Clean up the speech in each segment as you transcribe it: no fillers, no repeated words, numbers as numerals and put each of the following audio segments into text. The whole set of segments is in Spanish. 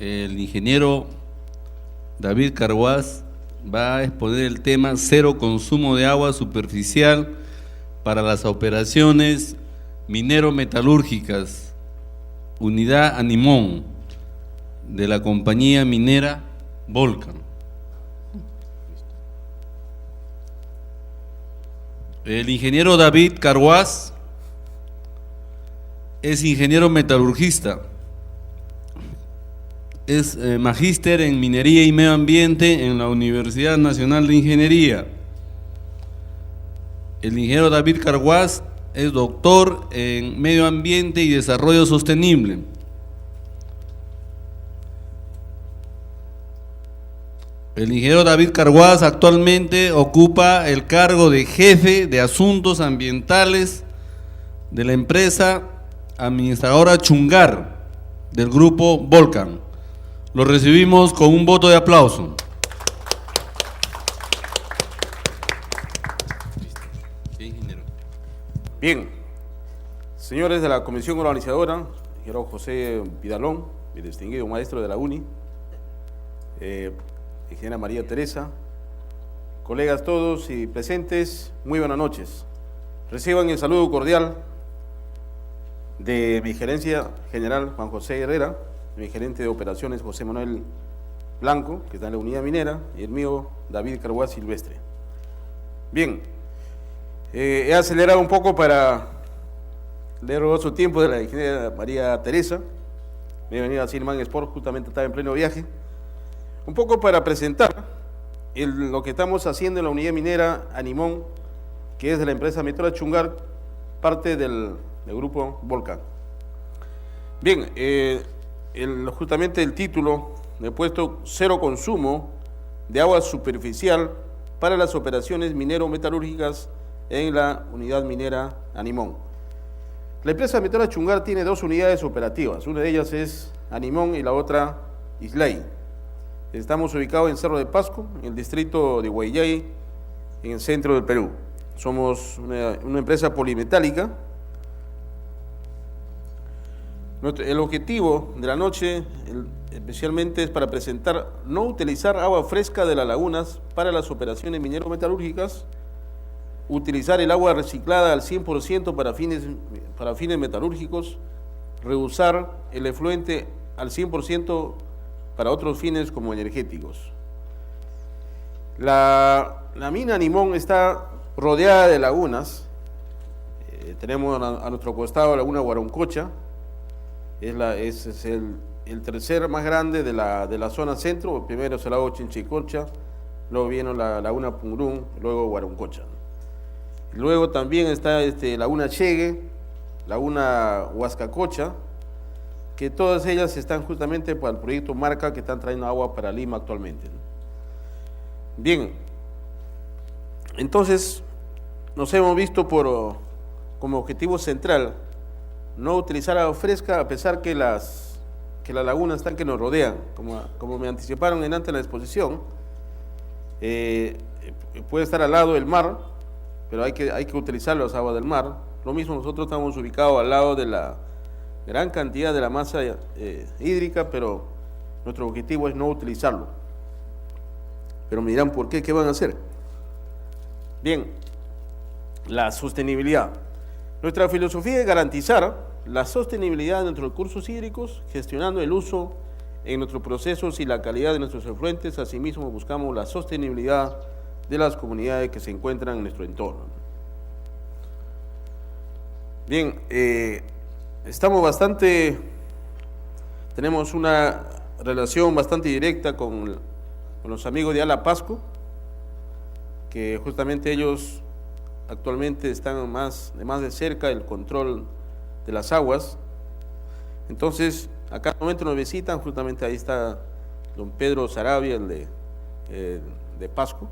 El ingeniero David Carguás va a exponer el tema cero consumo de agua superficial para las operaciones minero-metalúrgicas, Unidad Animón, de la compañía minera Volcan. El ingeniero David Carguás es ingeniero metalurgista, es magíster en minería y medio ambiente en la Universidad Nacional de Ingeniería. El ingeniero David Carguás es doctor en medio ambiente y desarrollo sostenible. El ingeniero David Carguás actualmente ocupa el cargo de jefe de asuntos ambientales de la empresa administradora Chungar del grupo Volcan. Lo recibimos con un voto de aplauso. Bien, señores de la Comisión Organizadora, ingeniero José Vidalón, mi distinguido maestro de la UNI, ingeniera María Teresa, colegas todos y presentes, muy buenas noches. Reciban el saludo cordial de mi gerencia general Juan José Herrera, mi gerente de operaciones José Manuel Blanco, que está en la unidad minera, y el mío David Carguás Silvestre. Bien, he acelerado un poco para leer otro tiempo de la ingeniera María Teresa. Me he venido a Silman Sport, justamente estaba en pleno viaje. Un poco para presentar lo que estamos haciendo en la unidad minera Animón, que es de la empresa Metrora Chungar, parte del grupo Volcan. Bien, justamente el título le he puesto cero consumo de agua superficial para las operaciones minero-metalúrgicas en la unidad minera Animón. La empresa Metrora Chungar tiene dos unidades operativas, una de ellas es Animón y la otra Islay. Estamos ubicados en Cerro de Pasco, en el distrito de Huayllay, en el centro del Perú. Somos una empresa polimetálica. El objetivo de la noche especialmente es para presentar no utilizar agua fresca de las lagunas para las operaciones minero-metalúrgicas, utilizar el agua reciclada al 100% para fines metalúrgicos, reusar el efluente al 100% para otros fines como energéticos. La mina Animón está rodeada de lagunas. Tenemos a nuestro costado la laguna Huaroncocha, es el tercer más grande de la zona centro. Primero es el lago Chinchicolcha, luego viene la laguna Pungurún, luego Huaroncocha. Luego también está laguna Chegue, laguna Huascacocha, que todas ellas están justamente para el proyecto Marca, que están trayendo agua para Lima actualmente, ¿no? Bien, entonces nos hemos visto como objetivo central no utilizar agua fresca, a pesar que las lagunas están que nos rodean, como me anticiparon antes en la exposición, puede estar al lado del mar, pero hay que utilizar las aguas del mar. Lo mismo, nosotros estamos ubicados al lado de la gran cantidad de la masa hídrica, pero nuestro objetivo es no utilizarlo. Pero me dirán, ¿por qué? ¿Qué van a hacer? Bien, la sostenibilidad. Nuestra filosofía es garantizar la sostenibilidad de nuestros recursos hídricos, gestionando el uso en nuestros procesos y la calidad de nuestros efluentes. Asimismo, buscamos la sostenibilidad de las comunidades que se encuentran en nuestro entorno. Bien, tenemos una relación bastante directa con los amigos de Ala Pasco, que justamente ellos actualmente están más de cerca el control de las aguas. Entonces, acá al momento nos visitan, justamente ahí está don Pedro Sarabia, el de Pasco.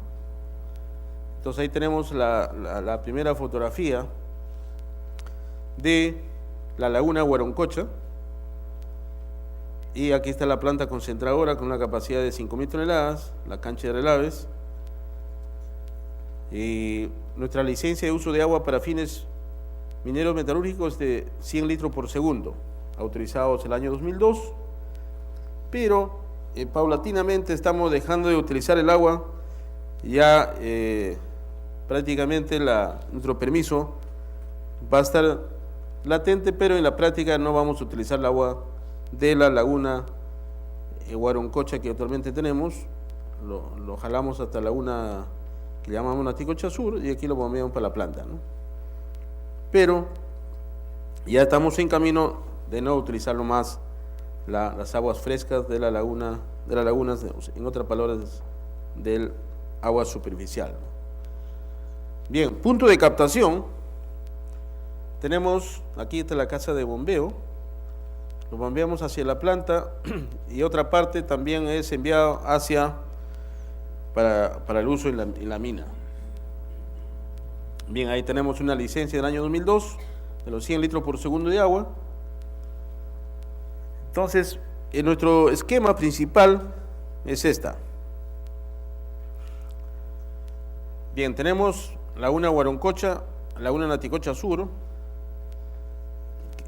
Entonces ahí tenemos la primera fotografía de la laguna Huaroncocha, y aquí está la planta concentradora con una capacidad de 5.000 toneladas, la cancha de relaves, y nuestra licencia de uso de agua para fines mineros metalúrgicos de 100 litros por segundo, autorizados el año 2002, pero paulatinamente estamos dejando de utilizar el agua. Ya prácticamente nuestro permiso va a estar latente, pero en la práctica no vamos a utilizar el agua de la laguna Huaroncocha que actualmente tenemos. Lo jalamos hasta la laguna que llamamos Naticocha Sur y aquí lo bombeamos para la planta, ¿no? Pero ya estamos en camino de no utilizarlo más las aguas frescas de la laguna, de las lagunas, en otras palabras, del agua superficial. Bien, punto de captación. Tenemos, aquí está la casa de bombeo, lo bombeamos hacia la planta y otra parte también es enviado para el uso en la mina. Bien, ahí tenemos una licencia del año 2002 de los 100 litros por segundo de agua. Entonces, en nuestro esquema principal es esta. Bien, tenemos laguna Huaroncocha, laguna Naticocha Sur.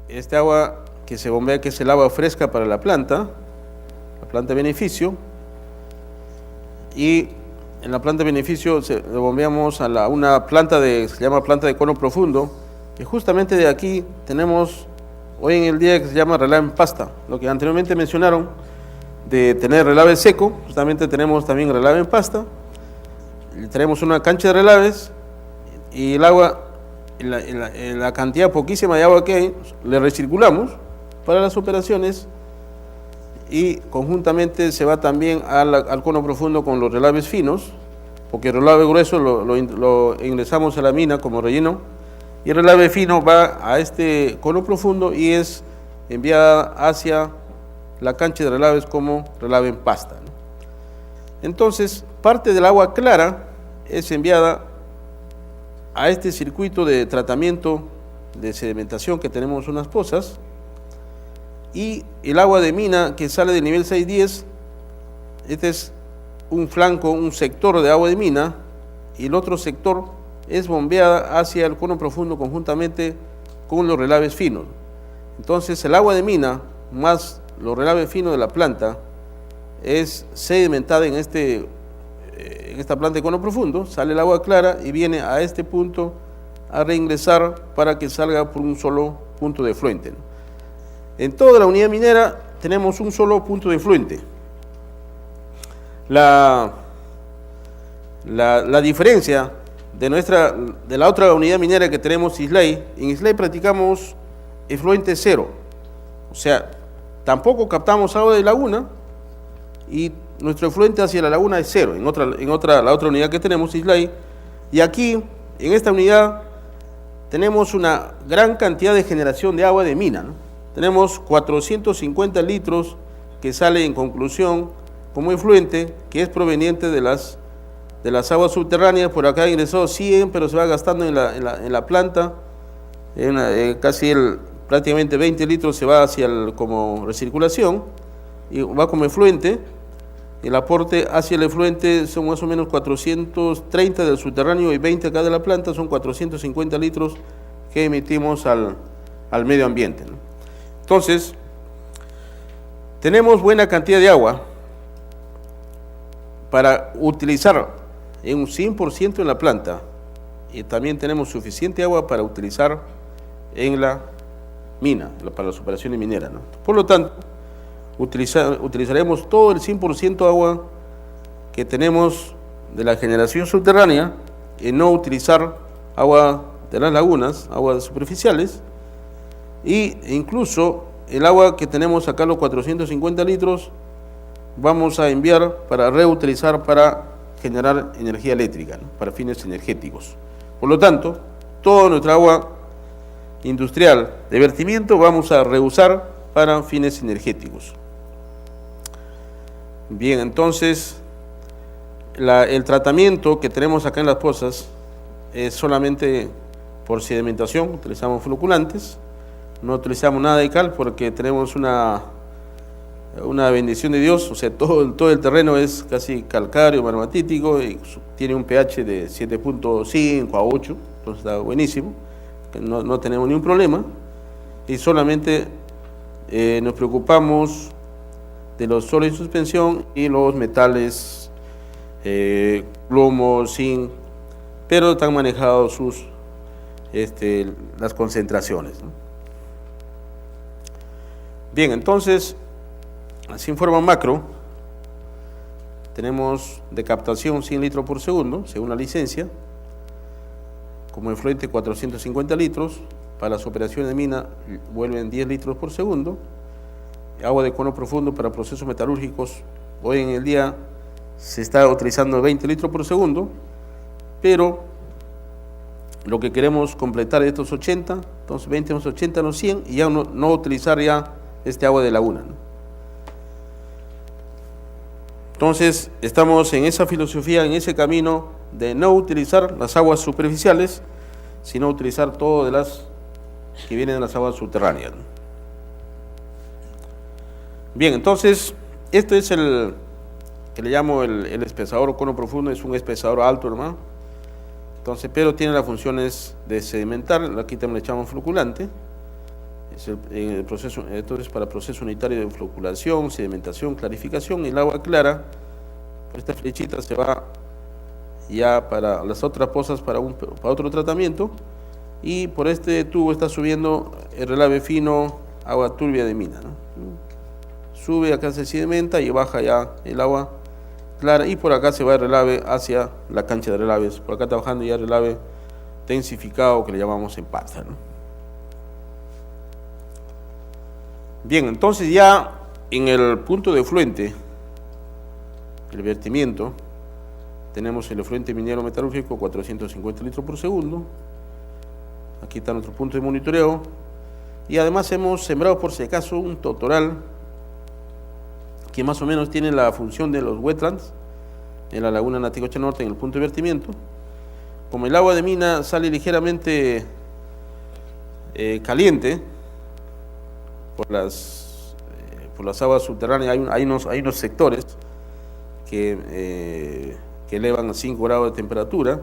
Este agua que se bombea, que es el agua fresca para la planta de beneficio. Y en la planta de beneficio lo bombeamos a una planta se llama planta de cono profundo, que justamente de aquí tenemos hoy en el día que se llama relave en pasta. Lo que anteriormente mencionaron de tener relave seco, justamente tenemos también relave en pasta. Tenemos una cancha de relaves y el agua, en la cantidad poquísima de agua que hay, le recirculamos para las operaciones y conjuntamente se va también al cono profundo con los relaves finos, porque el relave grueso lo ingresamos a la mina como relleno y el relave fino va a este cono profundo y es enviada hacia la cancha de relaves como relave en pasta, ¿no? Entonces, parte del agua clara es enviada a este circuito de tratamiento de sedimentación que tenemos unas pozas, y el agua de mina que sale del nivel 610, este es un flanco, un sector de agua de mina, y el otro sector es bombeada hacia el cono profundo conjuntamente con los relaves finos. Entonces el agua de mina más los relaves finos de la planta es sedimentada en esta planta de cono profundo, sale el agua clara y viene a este punto a reingresar para que salga por un solo punto de efluente, ¿no? En toda la unidad minera tenemos un solo punto de efluente. La diferencia de la otra unidad minera que tenemos, Islay, en Islay practicamos efluente cero, o sea, tampoco captamos agua de laguna y nuestro efluente hacia la laguna es cero, la otra unidad que tenemos, Islay, y aquí, en esta unidad, tenemos una gran cantidad de generación de agua de mina, ¿no? Tenemos 450 litros que sale en conclusión como efluente, que es proveniente de las aguas subterráneas. Por acá ingresó 100, pero se va gastando en la planta, prácticamente 20 litros se va como recirculación y va como efluente. El aporte hacia el efluente son más o menos 430 del subterráneo y 20 acá de la planta, son 450 litros que emitimos al medio ambiente, ¿no? Entonces, tenemos buena cantidad de agua para utilizar en un 100% en la planta y también tenemos suficiente agua para utilizar en la mina, para las operaciones mineras, ¿no? Por lo tanto, utilizaremos todo el 100% agua que tenemos de la generación subterránea y no utilizar agua de las lagunas, aguas superficiales, e incluso el agua que tenemos acá, los 450 litros, vamos a enviar para reutilizar para generar energía eléctrica, ¿no? Para fines energéticos. Por lo tanto, toda nuestra agua industrial de vertimiento vamos a reusar para fines energéticos. Bien, entonces el tratamiento que tenemos acá en las pozas es solamente por sedimentación, utilizamos floculantes, no utilizamos nada de cal porque tenemos una bendición de Dios, o sea, todo el terreno es casi calcáreo, marmatítico y tiene un pH de 7.5 a 8, entonces está buenísimo, no tenemos ningún problema y solamente nos preocupamos de los sólidos en suspensión y los metales plomo, zinc, pero están manejados las concentraciones, ¿no? Bien, entonces, así en forma macro, tenemos de captación 100 litros por segundo, según la licencia, como efluente 450 litros, para las operaciones de mina vuelven 10 litros por segundo, agua de cono profundo para procesos metalúrgicos, hoy en el día se está utilizando 20 litros por segundo, pero lo que queremos completar estos 80, entonces 20 más 80 no 100, y ya no utilizar ya este agua de laguna, ¿no? Entonces estamos en esa filosofía, en ese camino de no utilizar las aguas superficiales, sino utilizar todo de las que vienen de las aguas subterráneas, ¿no? Bien, entonces esto es el que le llamo el espesador cono profundo, es un espesador alto, hermano. Entonces, pero tiene las funciones de sedimentar, aquí también le echamos floculante, es el proceso, entonces para proceso unitario de floculación, sedimentación, clarificación, y el agua clara, por esta flechita se va ya para las otras pozas para otro tratamiento, y por este tubo está subiendo el relave fino, agua turbia de mina, ¿no? Sube, acá se sedimenta y baja ya el agua clara, y por acá se va el relave hacia la cancha de relaves. Por acá está bajando ya el relave densificado que le llamamos en pasta, ¿no? Bien, entonces ya en el punto de efluente, el vertimiento, tenemos el efluente minero metalúrgico 450 litros por segundo. Aquí está nuestro punto de monitoreo, y además hemos sembrado por si acaso un totoral que más o menos tiene la función de los wetlands en la laguna Naticocha Norte, en el punto de vertimiento. Como el agua de mina sale ligeramente caliente por las aguas subterráneas, hay unos sectores que elevan a 5 grados de temperatura,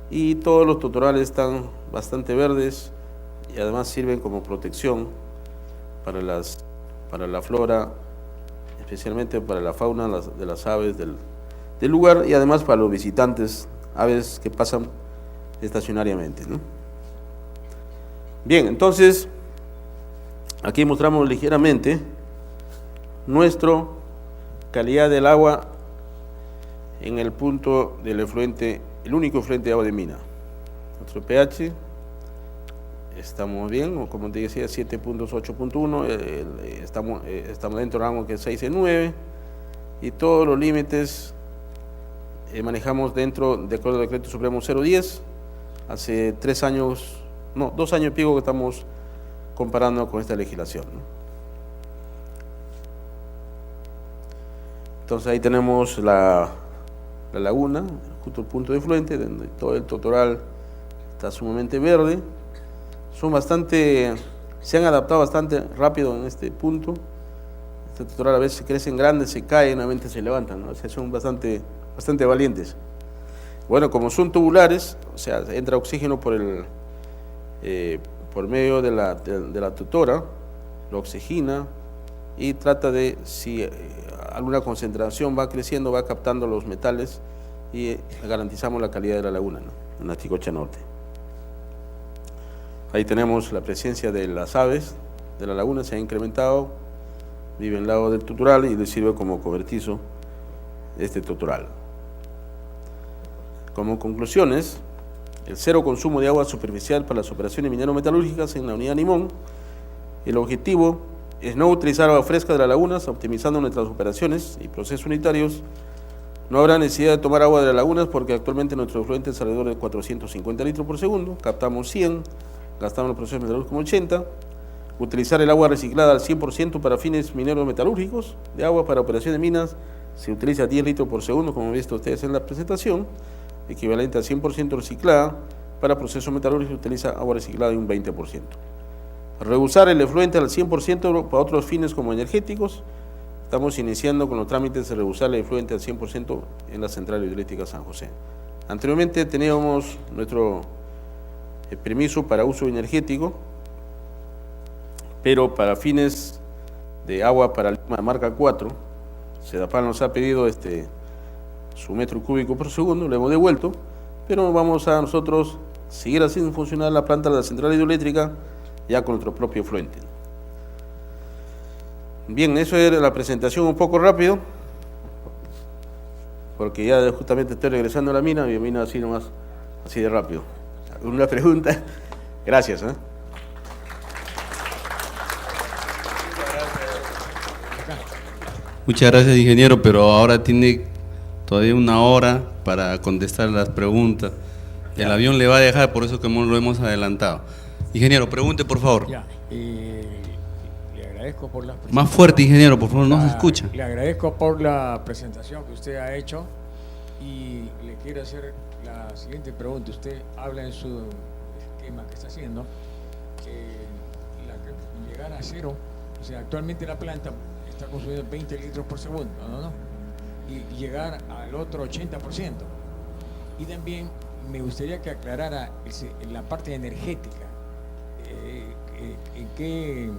y todos los totorales están bastante verdes y además sirven como protección para la flora, especialmente para la fauna de las aves del lugar, y además para los visitantes, aves que pasan estacionariamente, ¿no? Bien, entonces aquí mostramos ligeramente nuestra calidad del agua en el punto del efluente, el único efluente de agua de mina. Nuestro pH, estamos bien, o como te decía, 7.8.1, estamos dentro del rango que es 6 y 9, y todos los límites manejamos dentro de acuerdo al decreto supremo 010, hace 2 años y pico que estamos comparando con esta legislación, ¿no? Entonces ahí tenemos la laguna, justo el punto de efluente, donde todo el totoral está sumamente verde. Se han adaptado bastante rápido en este punto. Este totoral a veces crecen grandes, se caen, nuevamente se levantan, ¿no? O sea, son bastante valientes. Bueno, como son tubulares, o sea, entra oxígeno por medio de la tutora, lo oxigena y trata de, si alguna concentración va creciendo, va captando los metales, y garantizamos la calidad de la laguna, ¿no? En Naticocha Norte. Ahí tenemos la presencia de las aves de la laguna, se ha incrementado, vive al lado del tutoral y le sirve como cobertizo este tutoral. Como conclusiones, el cero consumo de agua superficial para las operaciones minero-metalúrgicas en la unidad Limón. El objetivo es no utilizar agua fresca de las lagunas, optimizando nuestras operaciones y procesos unitarios. No habrá necesidad de tomar agua de las lagunas porque actualmente nuestro efluente es alrededor de 450 litros por segundo, captamos 100, gastamos los procesos metalúrgicos como 80. Utilizar el agua reciclada al 100% para fines mineros metalúrgicos, de agua para operación de minas, se utiliza 10 litros por segundo, como han visto ustedes en la presentación, equivalente a 100% reciclada. Para procesos metalúrgicos se utiliza agua reciclada de un 20%. Reusar el efluente al 100% para otros fines como energéticos. Estamos iniciando con los trámites de reusar el efluente al 100% en la central hidroeléctrica San José. Anteriormente teníamos nuestro permiso para uso energético, pero para fines de agua para Lima marca 4, Sedapal nos ha pedido su metro cúbico por segundo, le hemos devuelto, pero vamos a nosotros seguir haciendo funcionar la planta de la central hidroeléctrica ya con nuestro propio fluente. Bien, eso era la presentación un poco rápido, porque ya justamente estoy regresando a la mina y mina así nomás, así de rápido. ¿Alguna pregunta? Gracias. Muchas gracias, ingeniero, pero ahora tiene todavía una hora para contestar las preguntas. El avión le va a dejar, por eso que lo hemos adelantado. Ingeniero, pregunte, por favor. Ya, le agradezco por la presentación. Más fuerte, ingeniero, por favor, no se escucha. Le agradezco por la presentación que usted ha hecho y le quiero hacer la siguiente pregunta. Usted habla en su esquema que está haciendo que llegar a cero, o sea, actualmente la planta está consumiendo 20 litros por segundo, ¿no? Y llegar al otro 80%. Y también me gustaría que aclarara la parte energética, en qué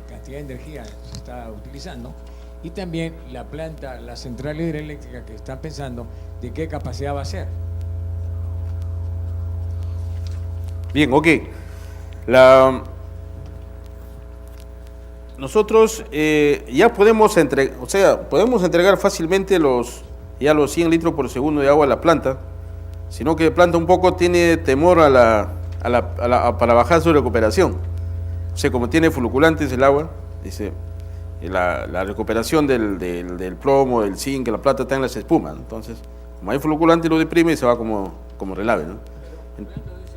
cantidad de energía se está utilizando, y también la planta, la central hidroeléctrica que están pensando, de qué capacidad va a ser. Bien, ok. Nosotros ya podemos entregar fácilmente los 100 litros por segundo de agua a la planta, sino que la planta un poco tiene temor para bajar su recuperación. O sea, como tiene fluculantes el agua, dice, la recuperación del plomo, del zinc, la plata está en las espumas. Entonces, como hay fluculante, lo deprime y se va como relave, ¿no?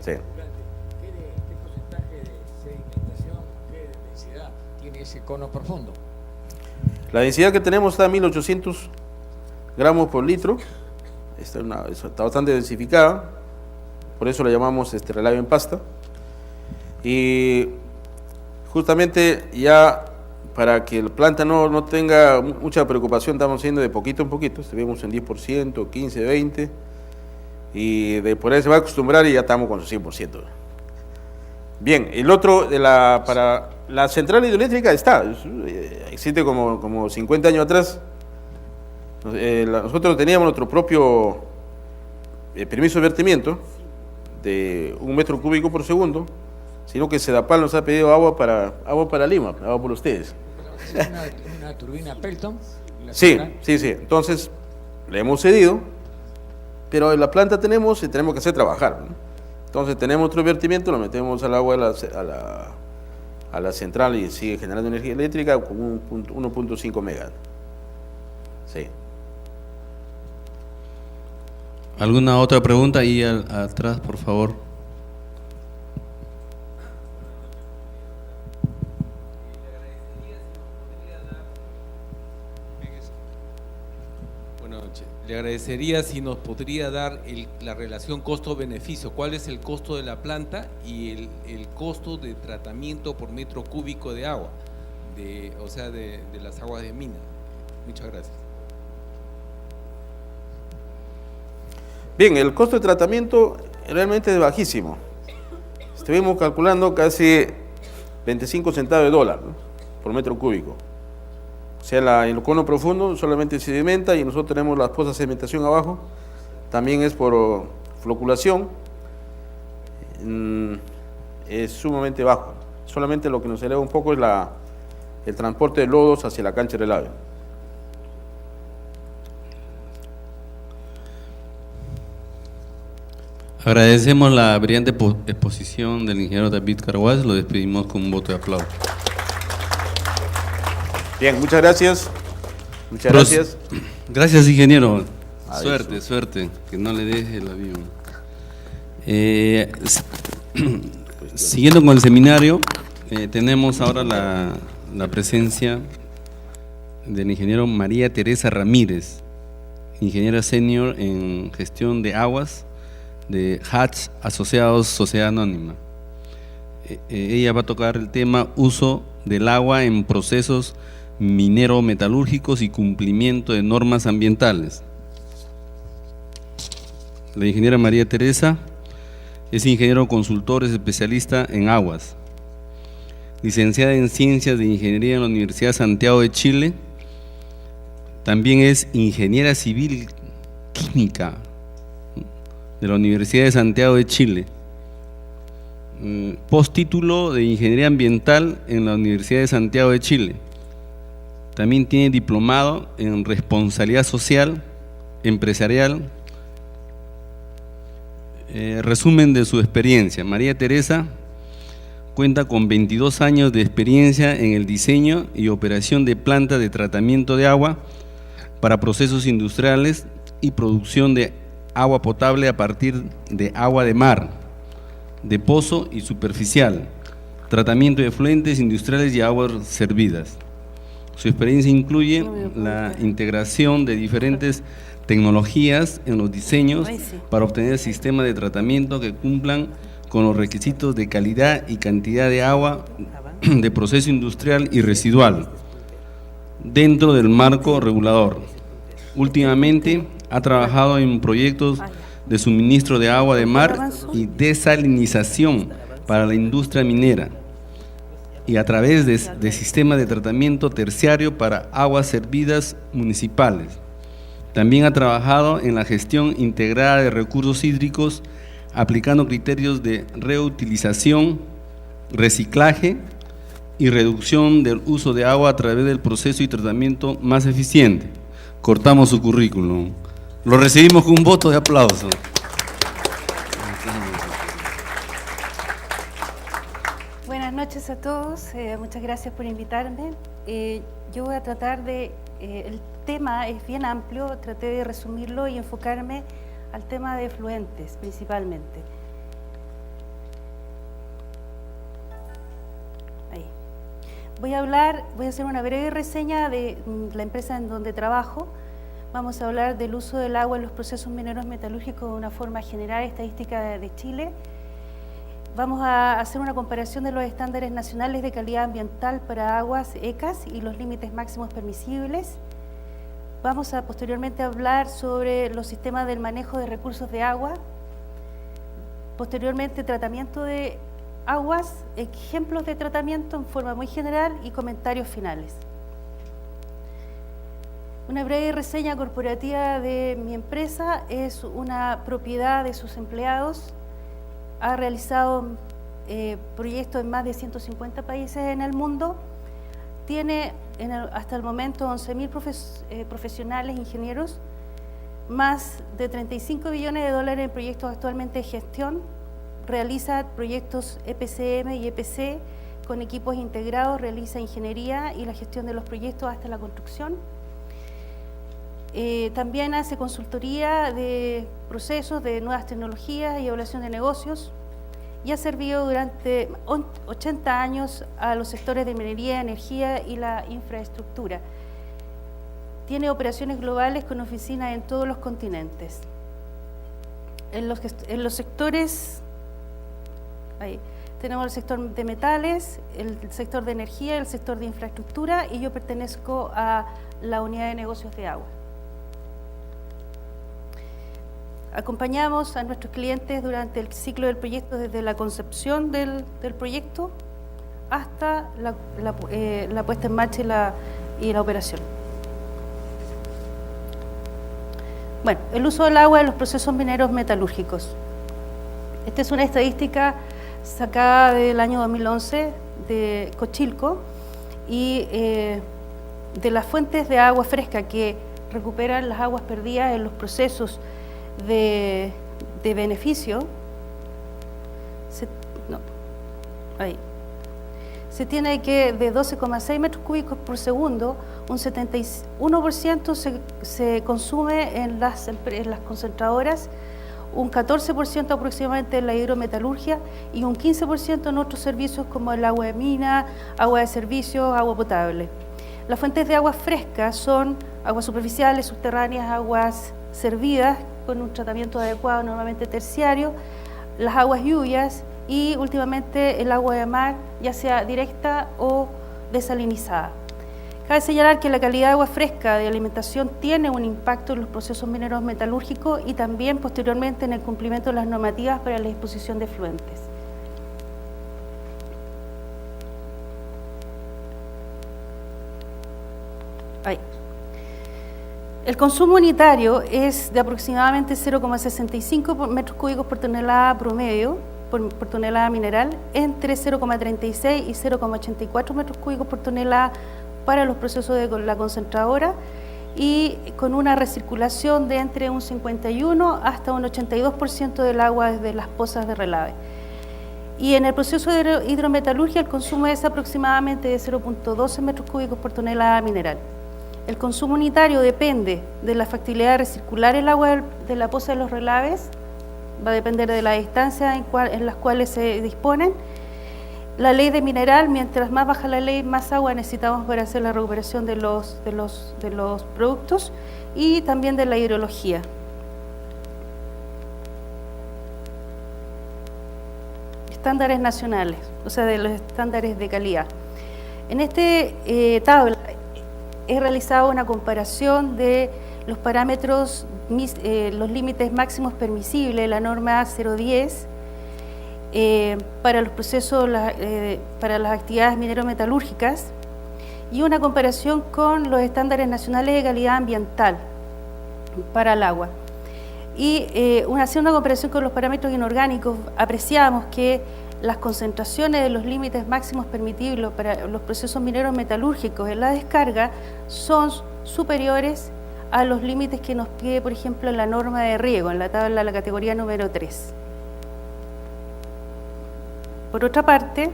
Sí. ¿Qué porcentaje de sedimentación, qué densidad tiene ese cono profundo? La densidad que tenemos está a 1800 gramos por litro. Está bastante densificada, por eso la llamamos relave en pasta. Y justamente ya para que la planta no tenga mucha preocupación, estamos haciendo de poquito en poquito, estuvimos en 10%, 15, 20%, y por ahí se va a acostumbrar y ya estamos con su 100%. Bien, el otro, para la central hidroeléctrica existe como 50 años atrás. Nosotros teníamos nuestro propio permiso de vertimiento de 1 metro cúbico por segundo, sino que Sedapal nos ha pedido agua para Lima, agua por ustedes. ¿Una turbina Pelton? Sí. Entonces, le hemos cedido, pero en la planta tenemos y tenemos que hacer trabajar, ¿no? Entonces, tenemos nuestro vertimiento, lo metemos al agua a la central y sigue generando energía eléctrica con 1.5 megas. Sí. ¿Alguna otra pregunta? Ahí atrás, por favor. Buenas noches. Le agradecería si nos podría dar la relación costo-beneficio. ¿Cuál es el costo de la planta y el costo de tratamiento por metro cúbico de agua? De las aguas de mina. Muchas gracias. Bien, el costo de tratamiento realmente es bajísimo. Estuvimos calculando casi 25 centavos de dólar, ¿no?, por metro cúbico. O sea, en el cono profundo solamente se sedimenta y nosotros tenemos las pozas de sedimentación abajo. También es por floculación. Es sumamente bajo. Solamente lo que nos eleva un poco es el transporte de lodos hacia la cancha de relave. Agradecemos la brillante exposición del ingeniero David Carguaz, lo despedimos con un voto de aplauso. Bien, muchas gracias. Muchas gracias. Gracias, ingeniero. Adiós. Suerte, que no le deje el avión. Siguiendo con el seminario, tenemos ahora la presencia del ingeniero María Teresa Ramírez, ingeniera senior en gestión de aguas de Hatch Asociados Sociedad Anónima. Ella va a tocar el tema uso del agua en procesos minero-metalúrgicos y cumplimiento de normas ambientales. La ingeniera María Teresa es ingeniero consultor, es especialista en aguas, licenciada en Ciencias de Ingeniería en la Universidad Santiago de Chile, También es ingeniera civil química de la Universidad de Santiago de Chile. Postítulo de Ingeniería Ambiental en la Universidad de Santiago de Chile. También tiene diplomado en Responsabilidad Social, Empresarial. Resumen de su experiencia. María Teresa cuenta con 22 años de experiencia en el diseño y operación de plantas de tratamiento de agua para procesos industriales y producción de agua potable a partir de agua de mar, de pozo y superficial, tratamiento de efluentes industriales y aguas servidas. Su experiencia incluye la integración de diferentes tecnologías en los diseños para obtener sistemas de tratamiento que cumplan con los requisitos de calidad y cantidad de agua de proceso industrial y residual dentro del marco regulador. Últimamente ha trabajado en proyectos de suministro de agua de mar y desalinización para la industria minera y a través de sistemas de tratamiento terciario para aguas servidas municipales. También ha trabajado en la gestión integrada de recursos hídricos, aplicando criterios de reutilización, reciclaje y reducción del uso de agua a través del proceso y tratamiento más eficiente. Cortamos su currículum. Lo recibimos con un voto de aplauso. Buenas noches a todos, muchas gracias por invitarme. Yo voy a tratar de, el tema es bien amplio, traté de resumirlo y enfocarme al tema de efluentes principalmente. Ahí. Voy a hacer una breve reseña de la empresa en donde trabajo. Vamos a hablar del uso del agua en los procesos mineros metalúrgicos de una forma general, estadística de Chile. Vamos a hacer una comparación de los estándares nacionales de calidad ambiental para aguas ECAS y los límites máximos permisibles. Vamos a posteriormente hablar sobre los sistemas del manejo de recursos de agua. Posteriormente, tratamiento de aguas, ejemplos de tratamiento en forma muy general y comentarios finales. Una breve reseña corporativa de mi empresa. Es una propiedad de sus empleados. Ha realizado proyectos en más de 150 países en el mundo. Tiene hasta el momento 11.000 profesionales, ingenieros, más de 35 billones de dólares en proyectos actualmente de gestión. Realiza proyectos EPCM y EPC con equipos integrados, realiza ingeniería y la gestión de los proyectos hasta la construcción. También hace consultoría de procesos, de nuevas tecnologías y evaluación de negocios, y ha servido durante 80 años a los sectores de minería, energía y la infraestructura. Tiene operaciones globales con oficinas en todos los continentes. En los sectores, ahí, tenemos el sector de metales, el sector de energía, el sector de infraestructura, y yo pertenezco a la unidad de negocios de agua. Acompañamos a nuestros clientes durante el ciclo del proyecto, desde la concepción del proyecto hasta la puesta en marcha y la operación. Bueno, el uso del agua en los procesos mineros metalúrgicos. Esta es una estadística sacada del año 2011 de Cochilco y de las fuentes de agua fresca que recuperan las aguas perdidas en los procesos de beneficio. Se tiene que de 12,6 metros cúbicos por segundo, un 71% se consume en las concentradoras, un 14% aproximadamente en la hidrometalurgia y un 15% en otros servicios como el agua de mina, agua de servicio, agua potable. Las fuentes de agua frescas son aguas superficiales, subterráneas, aguas servidas con un tratamiento adecuado, normalmente terciario, las aguas lluvias y últimamente el agua de mar, ya sea directa o desalinizada. Cabe señalar que la calidad de agua fresca de alimentación tiene un impacto en los procesos mineros metalúrgicos y también posteriormente en el cumplimiento de las normativas para la disposición de efluentes. El consumo unitario es de aproximadamente 0,65 metros cúbicos por tonelada promedio, por tonelada mineral, entre 0,36 y 0,84 metros cúbicos por tonelada para los procesos de la concentradora, y con una recirculación de entre un 51 hasta un 82% del agua desde las pozas de relave. Y en el proceso de hidrometalurgia el consumo es aproximadamente de 0,12 metros cúbicos por tonelada mineral. El consumo unitario depende de la factibilidad de recircular el agua de la poza de los relaves, va a depender de la distancia en las cuales se disponen. La ley de mineral, mientras más baja la ley, más agua necesitamos para hacer la recuperación de los productos, y también de la hidrología. Estándares nacionales, o sea, de los estándares de calidad. En esta tabla he realizado una comparación de los parámetros, los límites máximos permisibles de la norma 010 para los procesos, para las actividades minero-metalúrgicas, y una comparación con los estándares nacionales de calidad ambiental para el agua. Y haciendo una comparación con los parámetros inorgánicos, apreciamos que las concentraciones de los límites máximos permitibles para los procesos mineros metalúrgicos en la descarga son superiores a los límites que nos pide, por ejemplo, la norma de riego, en la tabla de la categoría número 3. Por otra parte,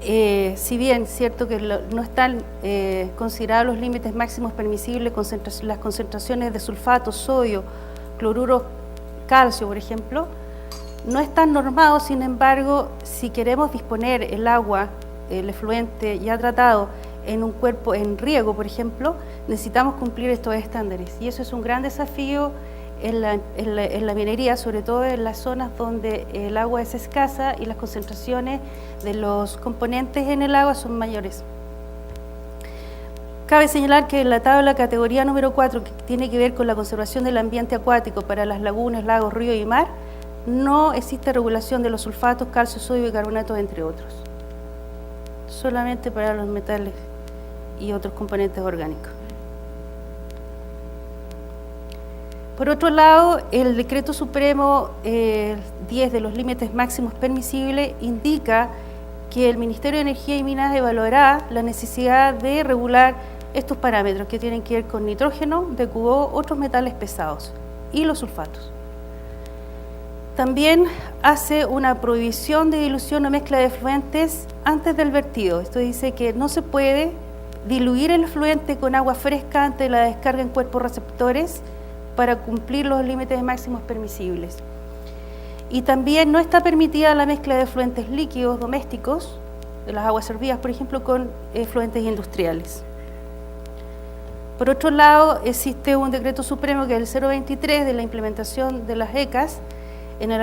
si bien cierto que no están considerados los límites máximos permisibles, las concentraciones de sulfato, sodio, cloruro, calcio, por ejemplo, no están normados. Sin embargo, si queremos disponer el agua, el efluente ya tratado en un cuerpo en riego, por ejemplo, necesitamos cumplir estos estándares, y eso es un gran desafío en la minería, sobre todo en las zonas donde el agua es escasa y las concentraciones de los componentes en el agua son mayores. Cabe señalar que en la tabla categoría número 4, que tiene que ver con la conservación del ambiente acuático para las lagunas, lagos, ríos y mar, no existe regulación de los sulfatos, calcio, sodio y carbonatos, entre otros. Solamente para los metales y otros componentes orgánicos. Por otro lado, el Decreto Supremo 10 de los límites máximos permisibles indica que el Ministerio de Energía y Minas evaluará la necesidad de regular estos parámetros que tienen que ver con nitrógeno, DQO, otros metales pesados y los sulfatos. También hace una prohibición de dilución o mezcla de efluentes antes del vertido. Esto dice que no se puede diluir el efluente con agua fresca antes de la descarga en cuerpos receptores para cumplir los límites máximos permisibles. Y también no está permitida la mezcla de efluentes líquidos domésticos, de las aguas servidas, por ejemplo, con efluentes industriales. Por otro lado, existe un decreto supremo que es el 023 de la implementación de las ECAS. En el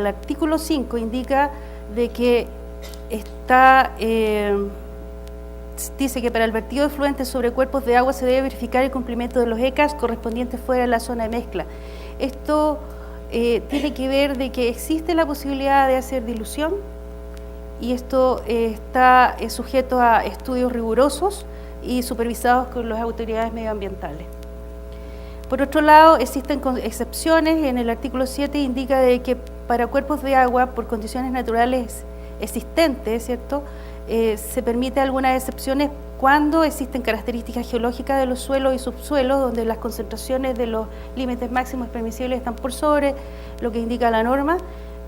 artículo 5 indica de que dice que para el vertido de efluentes sobre cuerpos de agua se debe verificar el cumplimiento de los ECAS correspondientes fuera de la zona de mezcla. Esto tiene que ver de que existe la posibilidad de hacer dilución, y esto está sujeto a estudios rigurosos y supervisados con las autoridades medioambientales. Por otro lado, existen excepciones. En el artículo 7 indica de que para cuerpos de agua por condiciones naturales existentes, ¿cierto?, se permite algunas excepciones cuando existen características geológicas de los suelos y subsuelos donde las concentraciones de los límites máximos permisibles están por sobre lo que indica la norma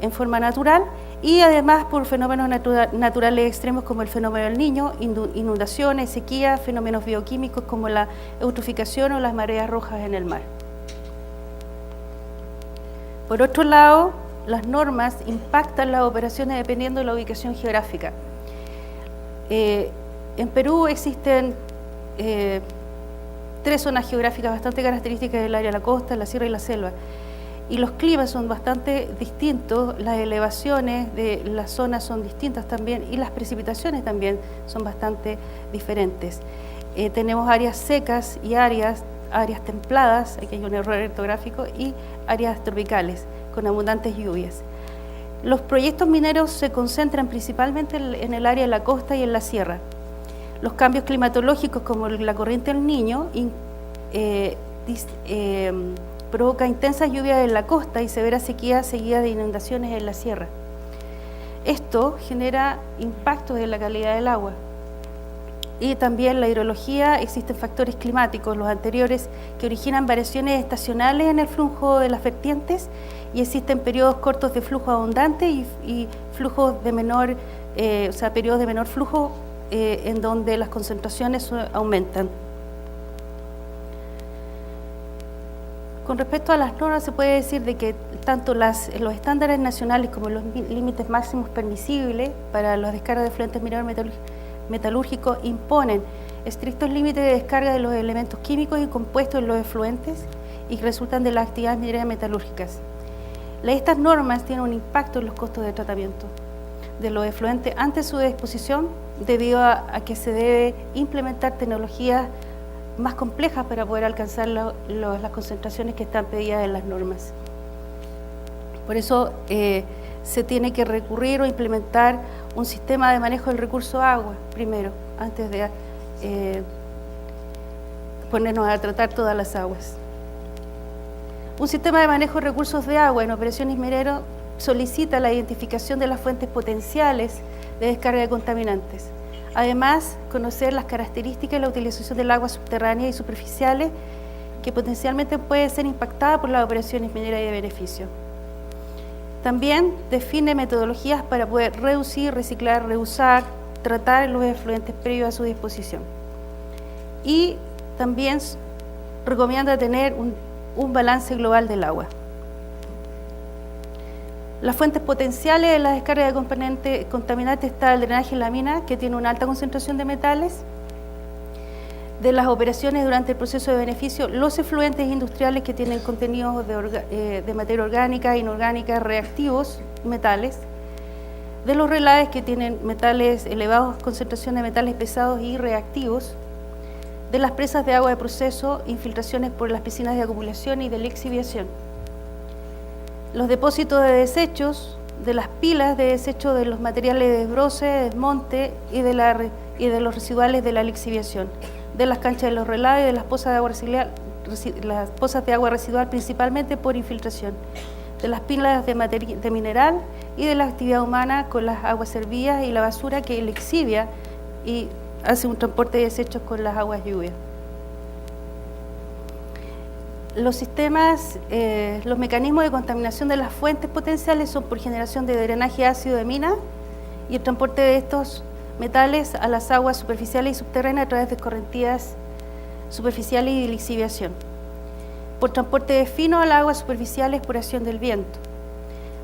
en forma natural, y además por fenómenos naturales extremos como el fenómeno del Niño, inundaciones, sequía, fenómenos bioquímicos como la eutroficación o las mareas rojas en el mar. Por otro lado, las normas impactan las operaciones dependiendo de la ubicación geográfica. En Perú existen 3 zonas geográficas bastante características del área de la costa, la sierra y la selva, y los climas son bastante distintos, las elevaciones de las zonas son distintas también, y las precipitaciones también son bastante diferentes. Tenemos áreas secas y áreas templadas, aquí hay un error ortográfico, y áreas tropicales con abundantes lluvias. Los proyectos mineros se concentran principalmente en el área de la costa y en la sierra. Los cambios climatológicos como la corriente del Niño provoca intensas lluvias en la costa y severas sequías seguidas de inundaciones en la sierra. Esto genera impactos en la calidad del agua. Y también la hidrología, existen factores climáticos, los anteriores, que originan variaciones estacionales en el flujo de las vertientes, y existen periodos cortos de flujo abundante y flujos de menor, periodos de menor flujo en donde las concentraciones aumentan. Con respecto a las normas, se puede decir de que tanto los estándares nacionales como los límites máximos permisibles para las descargas de efluentes mineros metalúrgicos imponen estrictos límites de descarga de los elementos químicos y compuestos en los efluentes y que resultan de las actividades mineras metalúrgicas. Estas normas tienen un impacto en los costos de tratamiento de los efluentes antes de su disposición, debido a que se debe implementar tecnologías más complejas para poder alcanzar las concentraciones que están pedidas en las normas. Por eso se tiene que recurrir o implementar un sistema de manejo del recurso agua primero, antes de ponernos a tratar todas las aguas. Un sistema de manejo de recursos de agua en operaciones mineras solicita la identificación de las fuentes potenciales de descarga de contaminantes. Además, conocer las características de la utilización del agua subterránea y superficiales que potencialmente puede ser impactada por las operaciones mineras y de beneficio. También define metodologías para poder reducir, reciclar, reusar, tratar los efluentes previos a su disposición. Y también recomienda tener un balance global del agua. Las fuentes potenciales de la descarga de contaminantes está el drenaje en la mina, que tiene una alta concentración de metales. De las operaciones durante el proceso de beneficio, los efluentes industriales que tienen contenidos de materia orgánica, inorgánica, reactivos, metales. De los relaves que tienen metales, elevadas concentraciones de metales pesados y reactivos. De las presas de agua de proceso, infiltraciones por las piscinas de acumulación y de lixiviación. Los depósitos de desechos, de las pilas de desechos de los materiales de desbroce, desmonte y de los residuales de la lixiviación, de las canchas de los relaves y de las pozas de agua residual, principalmente por infiltración, de las pilas de mineral y de la actividad humana con las aguas servidas y la basura que lixivia y hace un transporte de desechos con las aguas lluvias. Los sistemas, los mecanismos de contaminación de las fuentes potenciales son por generación de drenaje ácido de mina y el transporte de estos metales a las aguas superficiales y subterráneas a través de escorrentías superficiales y de lixiviación. Por transporte de fino a las aguas superficiales por acción del viento.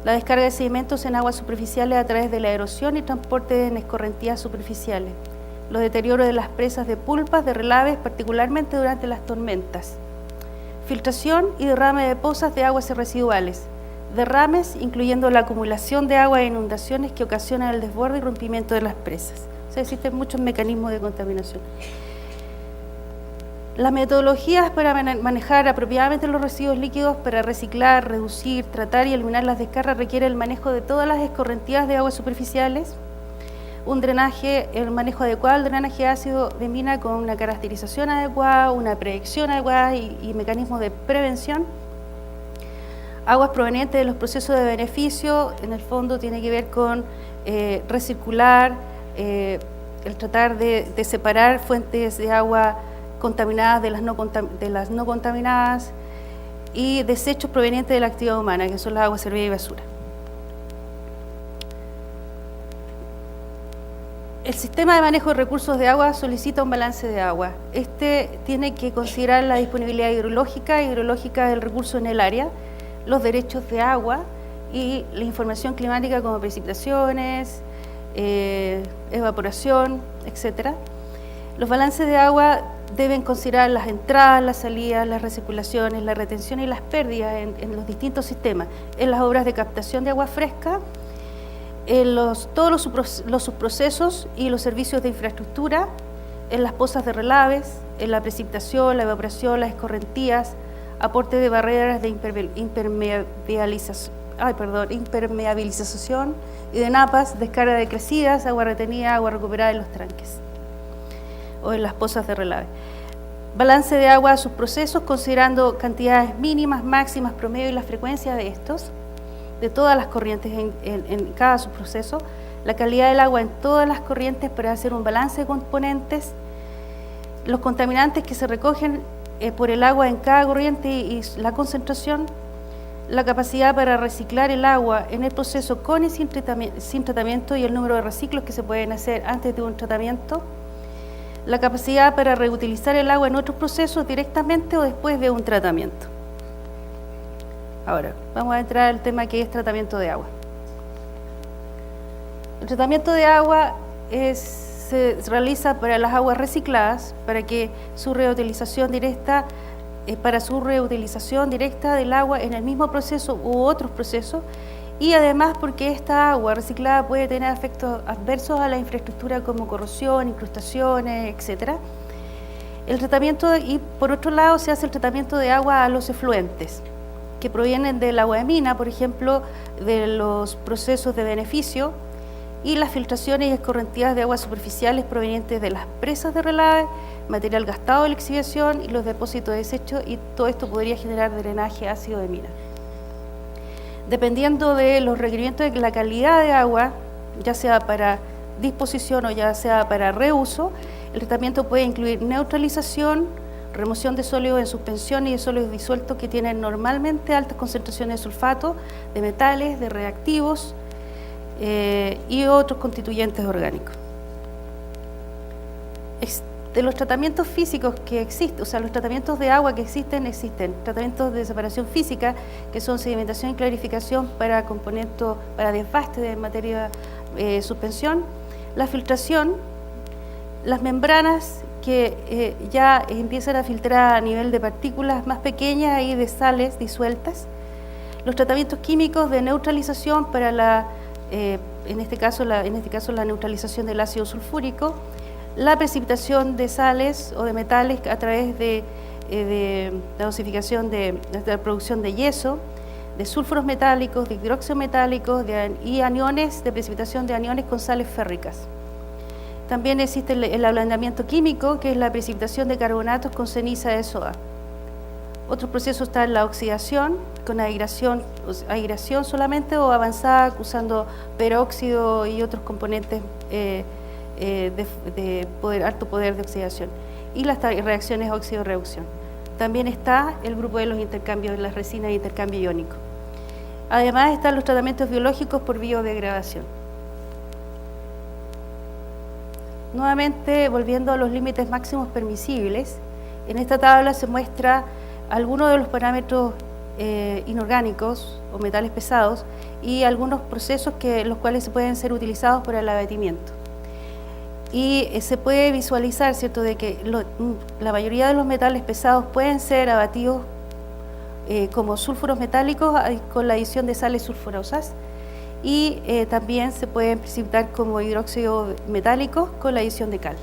La descarga de sedimentos en aguas superficiales a través de la erosión y transporte en escorrentías superficiales. Los deterioros de las presas de pulpas, de relaves, particularmente durante las tormentas. Filtración y derrame de pozas de aguas residuales. Derrames, incluyendo la acumulación de agua e inundaciones que ocasionan el desborde y rompimiento de las presas. O sea, existen muchos mecanismos de contaminación. Las metodologías para manejar apropiadamente los residuos líquidos para reciclar, reducir, tratar y eliminar las descargas requiere el manejo de todas las escorrentías de aguas superficiales, el manejo adecuado del drenaje ácido de mina con una caracterización adecuada, una predicción adecuada y mecanismos de prevención. Aguas provenientes de los procesos de beneficio, en el fondo tiene que ver con recircular, el tratar de separar fuentes de agua contaminadas de las no contaminadas y desechos provenientes de la actividad humana, que son las aguas servidas y basura. El sistema de manejo de recursos de agua solicita un balance de agua. Este tiene que considerar la disponibilidad hidrológica del recurso en el área, los derechos de agua y la información climática como precipitaciones, evaporación, etc. Los balances de agua deben considerar las entradas, las salidas, las recirculaciones, la retención y las pérdidas en los distintos sistemas, en las obras de captación de agua fresca, en todos los subprocesos y los servicios de infraestructura, en las pozas de relaves, en la precipitación, la evaporación, las escorrentías, aporte de barreras de impermeabilización y de napas, descarga de crecidas, agua retenida, agua recuperada en los tranques. o en las pozas de relave. Balance de agua a sus procesos, considerando cantidades mínimas, máximas, promedio y la frecuencia de estos, de todas las corrientes en cada subproceso. La calidad del agua en todas las corrientes para hacer un balance de componentes. Los contaminantes que se recogen por el agua en cada corriente y la concentración. La capacidad para reciclar el agua en el proceso con y sin tratamiento y el número de reciclos que se pueden hacer antes de un tratamiento. La capacidad para reutilizar el agua en otros procesos directamente o después de un tratamiento. Ahora, vamos a entrar al tema que es tratamiento de agua. El tratamiento de agua se realiza para las aguas recicladas, para que su reutilización directa, del agua en el mismo proceso u otros procesos, y además porque esta agua reciclada puede tener efectos adversos a la infraestructura como corrosión, incrustaciones, etc. El tratamiento, y por otro lado se hace el tratamiento de agua a los efluentes, que provienen del agua de mina, por ejemplo, de los procesos de beneficio, y las filtraciones y escorrentidas de aguas superficiales provenientes de las presas de relave, material gastado de la exhibición y los depósitos de desechos, y todo esto podría generar drenaje ácido de mina. Dependiendo de los requerimientos de la calidad de agua, ya sea para disposición o ya sea para reuso, el tratamiento puede incluir neutralización, remoción de sólidos en suspensión y de sólidos disueltos que tienen normalmente altas concentraciones de sulfato, de metales, de reactivos y otros constituyentes orgánicos. De los tratamientos físicos que existen, o sea, los tratamientos de agua que existen tratamientos de separación física, que son sedimentación y clarificación para componentes, para desbaste de materia suspensión, la filtración, las membranas que ya empiezan a filtrar a nivel de partículas más pequeñas y de sales disueltas, los tratamientos químicos de neutralización para en este caso la neutralización del ácido sulfúrico, la precipitación de sales o de metales a través de la dosificación de la producción de yeso, de sulfuros metálicos, de hidróxidos metálicos y aniones, de precipitación de aniones con sales férricas. También existe el ablandamiento químico, que es la precipitación de carbonatos con ceniza de soda. Otros procesos están la oxidación, con aireación solamente o avanzada, usando peróxido y otros componentes de alto poder de oxidación, y las reacciones óxido-reducción. También está el grupo de los intercambios de las resinas de intercambio iónico. Además están los tratamientos biológicos por biodegradación. Nuevamente, volviendo a los límites máximos permisibles, en esta tabla se muestra algunos de los parámetros inorgánicos o metales pesados y algunos procesos los cuales se pueden ser utilizados para el abatimiento. Y se puede visualizar, ¿cierto?, de que la mayoría de los metales pesados pueden ser abatidos como sulfuros metálicos con la adición de sales sulfurosas, y también se pueden precipitar como hidróxido metálicos con la adición de cal.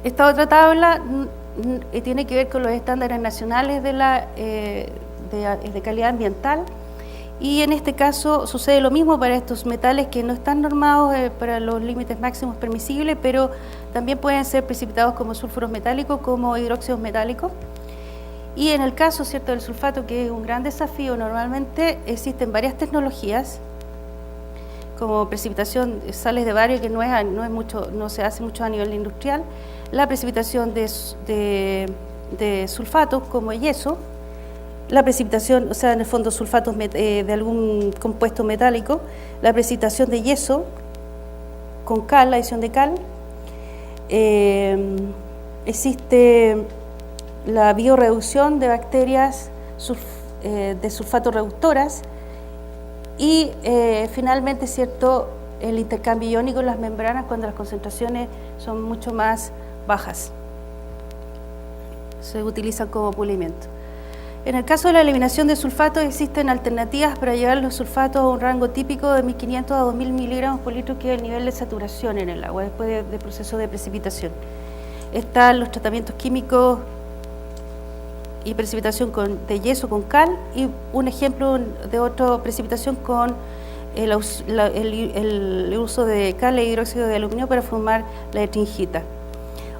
Esta otra tabla tiene que ver con los estándares nacionales de calidad ambiental. Y en este caso sucede lo mismo para estos metales que no están normados para los límites máximos permisibles, pero también pueden ser precipitados como sulfuros metálicos, como hidróxidos metálicos. Y en el caso, ¿cierto?, del sulfato, que es un gran desafío, normalmente existen varias tecnologías, como precipitación de sales de bario, que no se hace mucho a nivel industrial, la precipitación de sulfatos como yeso, la precipitación, o sea, en el fondo sulfatos de algún compuesto metálico, la precipitación de yeso con cal, la adición de cal. Existe la bioreducción de bacterias de sulfato reductoras y finalmente, ¿cierto?, el intercambio iónico en las membranas cuando las concentraciones son mucho más bajas. Se utilizan como pulimento. En el caso de la eliminación de sulfatos, existen alternativas para llevar los sulfatos a un rango típico de 1500 a 2000 miligramos por litro, que es el nivel de saturación en el agua después del proceso de precipitación. Están los tratamientos químicos y precipitación de yeso con cal, y un ejemplo de otra precipitación con el uso de cal e hidróxido de aluminio para formar la etringita.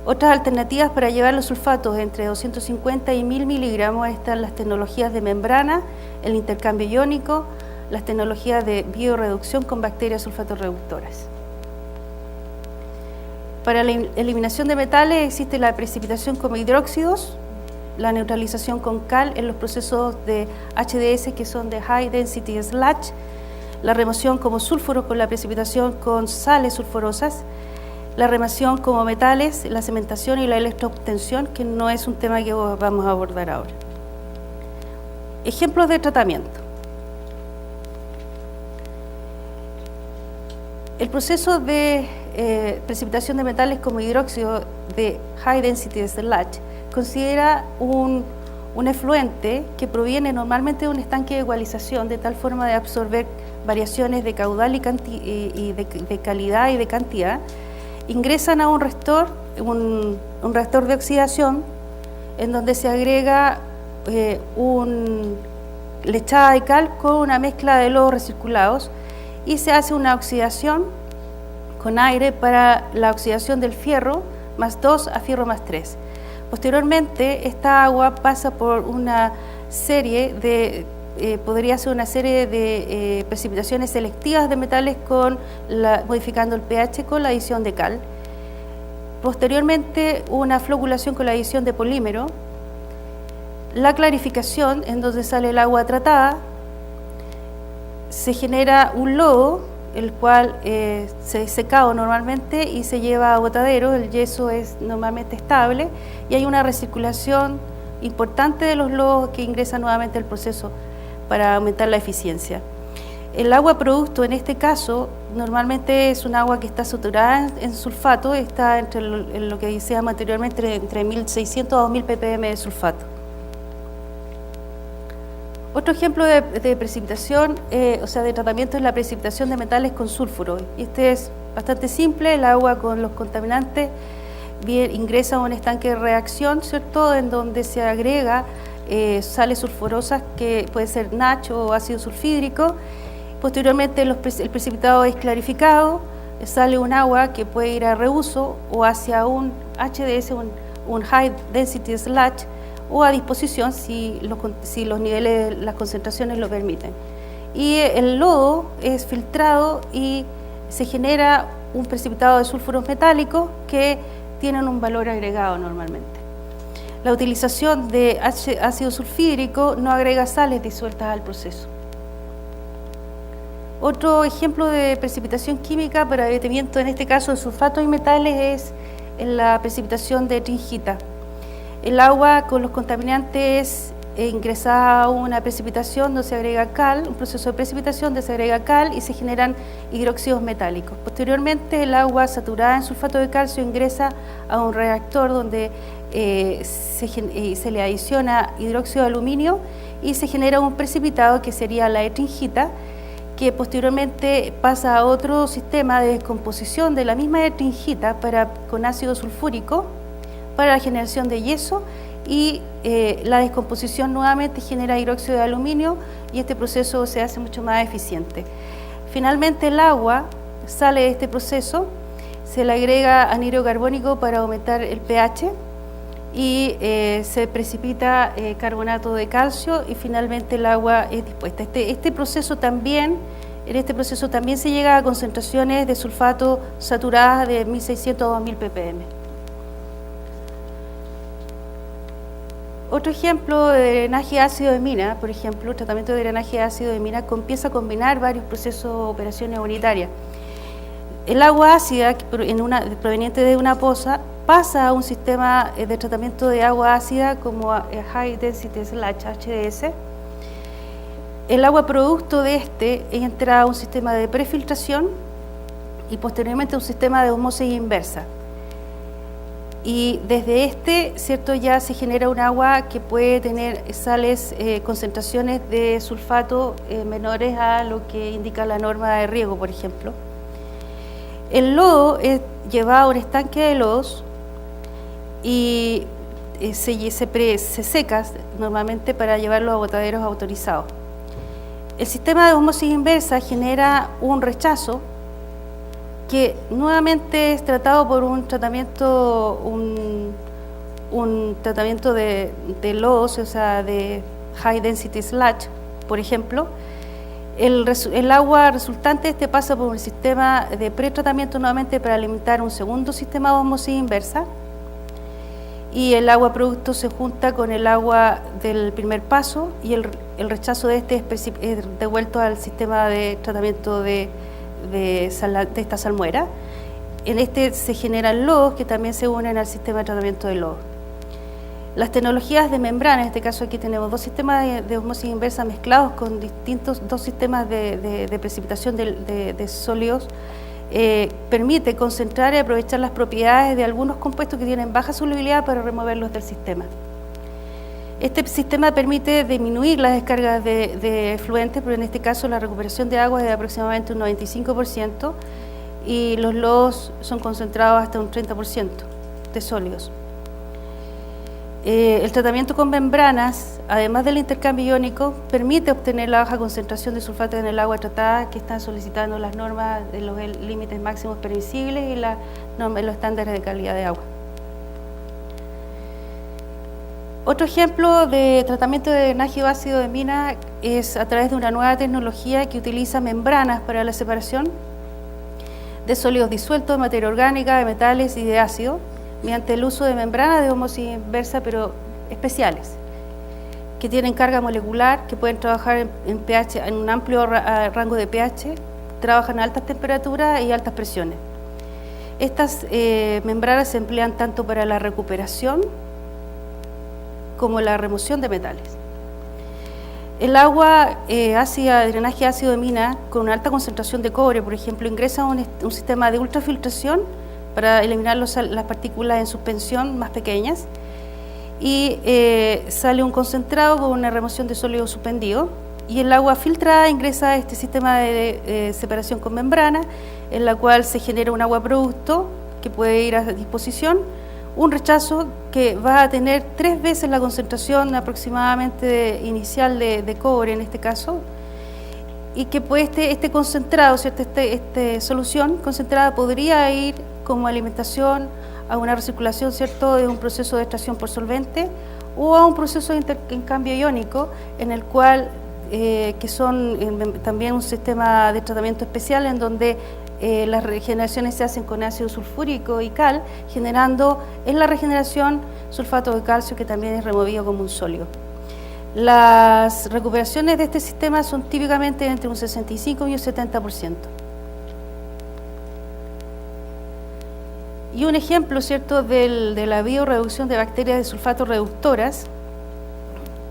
Otras alternativas para llevar los sulfatos entre 250 y 1000 miligramos están las tecnologías de membrana, el intercambio iónico, las tecnologías de bioreducción con bacterias sulfatorreductoras. Para la eliminación de metales existe la precipitación con hidróxidos, la neutralización con cal en los procesos de HDS que son de High Density Sludge, la remoción como sulfuro con la precipitación con sales sulfurosas, la remoción como metales, la cementación y la electroobtención, que no es un tema que vamos a abordar ahora. Ejemplos de tratamiento. El proceso de precipitación de metales como hidróxido de High Density Sludge considera un efluente que normalmente de un estanque de ecualización de tal forma de absorber variaciones de caudal y de calidad y de cantidad. Ingresan a un reactor de oxidación en donde se agrega lechada de cal con una mezcla de lodos recirculados y se hace una oxidación con aire para la oxidación del fierro más 2 a fierro más 3. Posteriormente, esta agua pasa por una serie de, podría ser una serie de precipitaciones selectivas de metales modificando el pH con la adición de cal. Posteriormente, una floculación con la adición de polímero. La clarificación, en donde sale el agua tratada, se genera un lodo, el cual se secado normalmente y se lleva a botadero. El yeso es normalmente estable y hay una recirculación importante de los lodos que ingresan nuevamente al proceso para aumentar la eficiencia. El agua producto en este caso normalmente es un agua que está saturada en sulfato, está en lo que decíamos anteriormente entre 1600 a 2000 ppm de sulfato. Otro ejemplo de precipitación, de tratamiento es la precipitación de metales con sulfuro. Y este es bastante simple, el agua con los contaminantes ingresa a un estanque de reacción, ¿cierto?, en donde se agrega sales sulfurosas que puede ser NaCl o ácido sulfídrico. Posteriormente el precipitado es clarificado, sale un agua que puede ir a reuso o hacia un HDS, un High Density Sludge, o a disposición si los niveles, las concentraciones lo permiten. Y el lodo es filtrado y se genera un precipitado de sulfuros metálicos que tienen un valor agregado normalmente. La utilización de ácido sulfídrico no agrega sales disueltas al proceso. Otro ejemplo de precipitación química para derretimiento, en este caso de sulfatos y metales, es la precipitación de etringita. El agua con los contaminantes ingresa a una precipitación donde se agrega cal, un proceso de precipitación donde se agrega cal y se generan hidróxidos metálicos. Posteriormente, el agua saturada en sulfato de calcio ingresa a un reactor donde se le adiciona hidróxido de aluminio y se genera un precipitado que sería la etringita, que posteriormente pasa a otro sistema de descomposición de la misma etringita con ácido sulfúrico para la generación de yeso y la descomposición nuevamente genera hidróxido de aluminio y este proceso se hace mucho más eficiente. Finalmente el agua sale de este proceso, se le agrega anhidro carbónico para aumentar el pH y se precipita carbonato de calcio y finalmente el agua es dispuesta. En este proceso también se llega a concentraciones de sulfato saturadas de 1600 a 2000 ppm. Otro ejemplo de drenaje ácido de mina, por ejemplo, tratamiento de drenaje ácido de mina, empieza a combinar varios procesos de operaciones unitarias. El agua ácida proveniente de una poza pasa a un sistema de tratamiento de agua ácida como High Density Sludge, HDS. El agua producto de este entra a un sistema de prefiltración y posteriormente a un sistema de osmosis inversa. Y desde ¿cierto?, ya se genera un agua que puede tener sales, concentraciones de sulfato menores a lo que indica la norma de riego, por ejemplo. El lodo es llevado a un estanque de lodos y se seca normalmente para llevarlo a botaderos autorizados. El sistema de osmosis inversa genera un rechazo que nuevamente es tratado por un tratamiento de loss, o sea, de high density sludge, por ejemplo. El agua resultante pasa por un sistema de pretratamiento nuevamente para alimentar un segundo sistema de osmosis inversa, y el agua producto se junta con el agua del primer paso, y el rechazo de es devuelto al sistema de tratamiento de esta salmuera. En se generan lodos que también se unen al sistema de tratamiento de lodos. Las tecnologías de membrana, en este caso aquí tenemos dos sistemas de osmosis inversa mezclados con dos sistemas de precipitación de sólidos, permite concentrar y aprovechar las propiedades de algunos compuestos que tienen baja solubilidad para removerlos del sistema. Este sistema permite disminuir las descargas de efluentes, pero en este caso la recuperación de agua es de aproximadamente un 95%, y los lodos son concentrados hasta un 30% de sólidos. El tratamiento con membranas, además del intercambio iónico, permite obtener la baja concentración de sulfato en el agua tratada que están solicitando las normas de los límites máximos permisibles y los estándares de calidad de agua. Otro ejemplo de tratamiento de drenaje ácido de mina es a través de una nueva tecnología que utiliza membranas para la separación de sólidos disueltos, de materia orgánica, de metales y de ácido, mediante el uso de membranas de osmosis inversa, pero especiales, que tienen carga molecular, que pueden trabajar en pH, en un amplio rango de pH, trabajan a altas temperaturas y altas presiones. Estas membranas se emplean tanto para la recuperación como la remoción de metales. El agua ácida, drenaje ácido de mina, con una alta concentración de cobre, por ejemplo, ingresa a un sistema de ultrafiltración para eliminar las partículas en suspensión más pequeñas, y sale un concentrado con una remoción de sólido suspendido, y el agua filtrada ingresa a este sistema de separación con membrana, en la cual se genera un agua producto que puede ir a disposición, un rechazo que va a tener 3 veces la concentración aproximadamente inicial de cobre en este caso, y que pues este concentrado, ¿cierto? Esta solución concentrada podría ir como alimentación a una recirculación, ¿cierto?, de un proceso de extracción por solvente, o a un proceso de intercambio iónico, en el cual que son también un sistema de tratamiento especial en donde las regeneraciones se hacen con ácido sulfúrico y cal, generando en la regeneración sulfato de calcio, que también es removido como un sólido. Las recuperaciones de este sistema son típicamente entre un 65 y un 70%. Y un ejemplo, ¿cierto?, de la bioreducción de bacterias de sulfato reductoras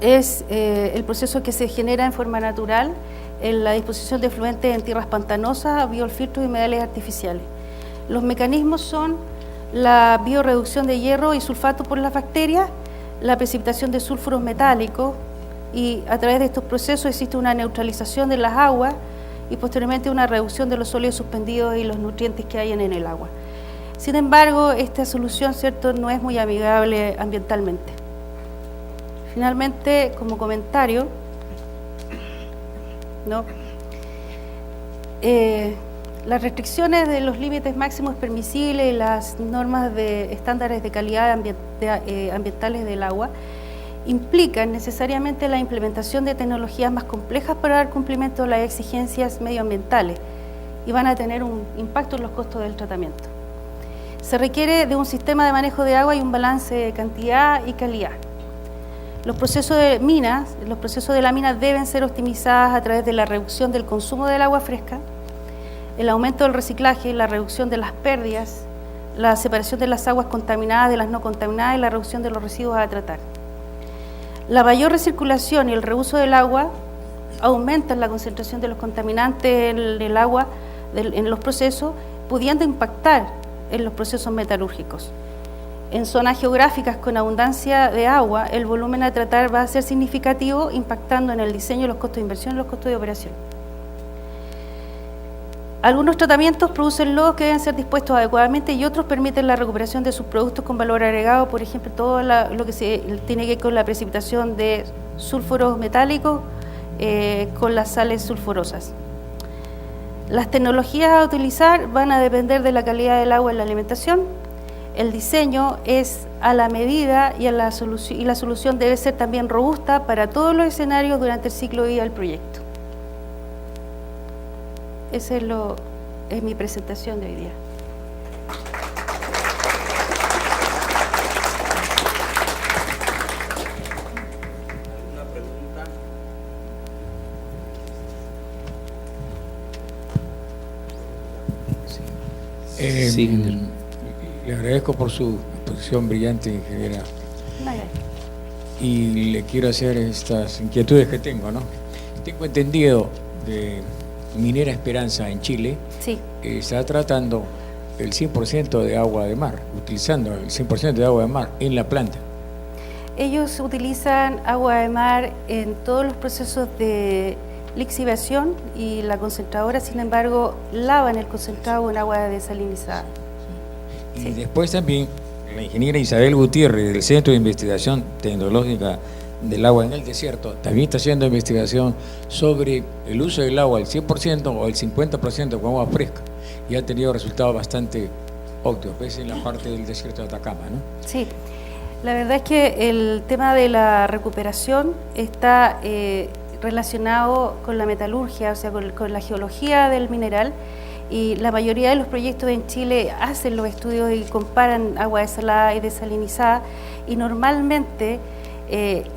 es el proceso que se genera en forma natural en la disposición de efluentes en tierras pantanosas, biofiltros y humedales artificiales. Los mecanismos son la bioreducción de hierro y sulfato por las bacterias, la precipitación de sulfuros metálicos, y a través de estos procesos existe una neutralización de las aguas y posteriormente una reducción de los sólidos suspendidos y los nutrientes que hay en el agua. Sin embargo, esta solución, ¿cierto?, no es muy amigable ambientalmente. Finalmente, como comentario, las restricciones de los límites máximos permisibles y las normas de estándares de calidad ambientales del agua implican necesariamente la implementación de tecnologías más complejas para dar cumplimiento a las exigencias medioambientales y van a tener un impacto en los costos del tratamiento. Se requiere de un sistema de manejo de agua y un balance de cantidad y calidad. Los procesos de la mina deben ser optimizados a través de la reducción del consumo del agua fresca, el aumento del reciclaje, la reducción de las pérdidas, la separación de las aguas contaminadas de las no contaminadas y la reducción de los residuos a tratar. La mayor recirculación y el reuso del agua aumentan la concentración de los contaminantes en el agua en los procesos, pudiendo impactar en los procesos metalúrgicos. En zonas geográficas con abundancia de agua, el volumen a tratar va a ser significativo, impactando en el diseño, los costos de inversión y los costos de operación. Algunos tratamientos producen lodos que deben ser dispuestos adecuadamente y otros permiten la recuperación de sus productos con valor agregado, por ejemplo, todo lo que se tiene que ver con la precipitación de sulfuros metálicos con las sales sulfurosas. Las tecnologías a utilizar van a depender de la calidad del agua en la alimentación. El diseño es a la medida y la solución debe ser también robusta para todos los escenarios durante el ciclo de vida del proyecto. Esa es mi presentación de hoy día. Sí. Le agradezco por su exposición brillante, ingeniera. Y le quiero hacer estas inquietudes que tengo, ¿no? Tengo entendido de Minera Esperanza en Chile, Sí. Está tratando el 100% de agua de mar, utilizando el 100% de agua de mar en la planta. Ellos utilizan agua de mar en todos los procesos de lixiviación y la concentradora, sin embargo, lavan el concentrado con agua desalinizada. Y Sí. después también la ingeniera Isabel Gutiérrez del Centro de Investigación Tecnológica del Agua en el Desierto también está haciendo investigación sobre el uso del agua al 100% o el 50% con agua fresca y ha tenido resultados bastante óptimos, pues en la parte del desierto de Atacama, ¿no? Sí, la verdad es que el tema de la recuperación está relacionado con la metalurgia, o sea, con la geología del mineral, y la mayoría de los proyectos en Chile hacen los estudios y comparan agua desalada y desalinizada, y normalmente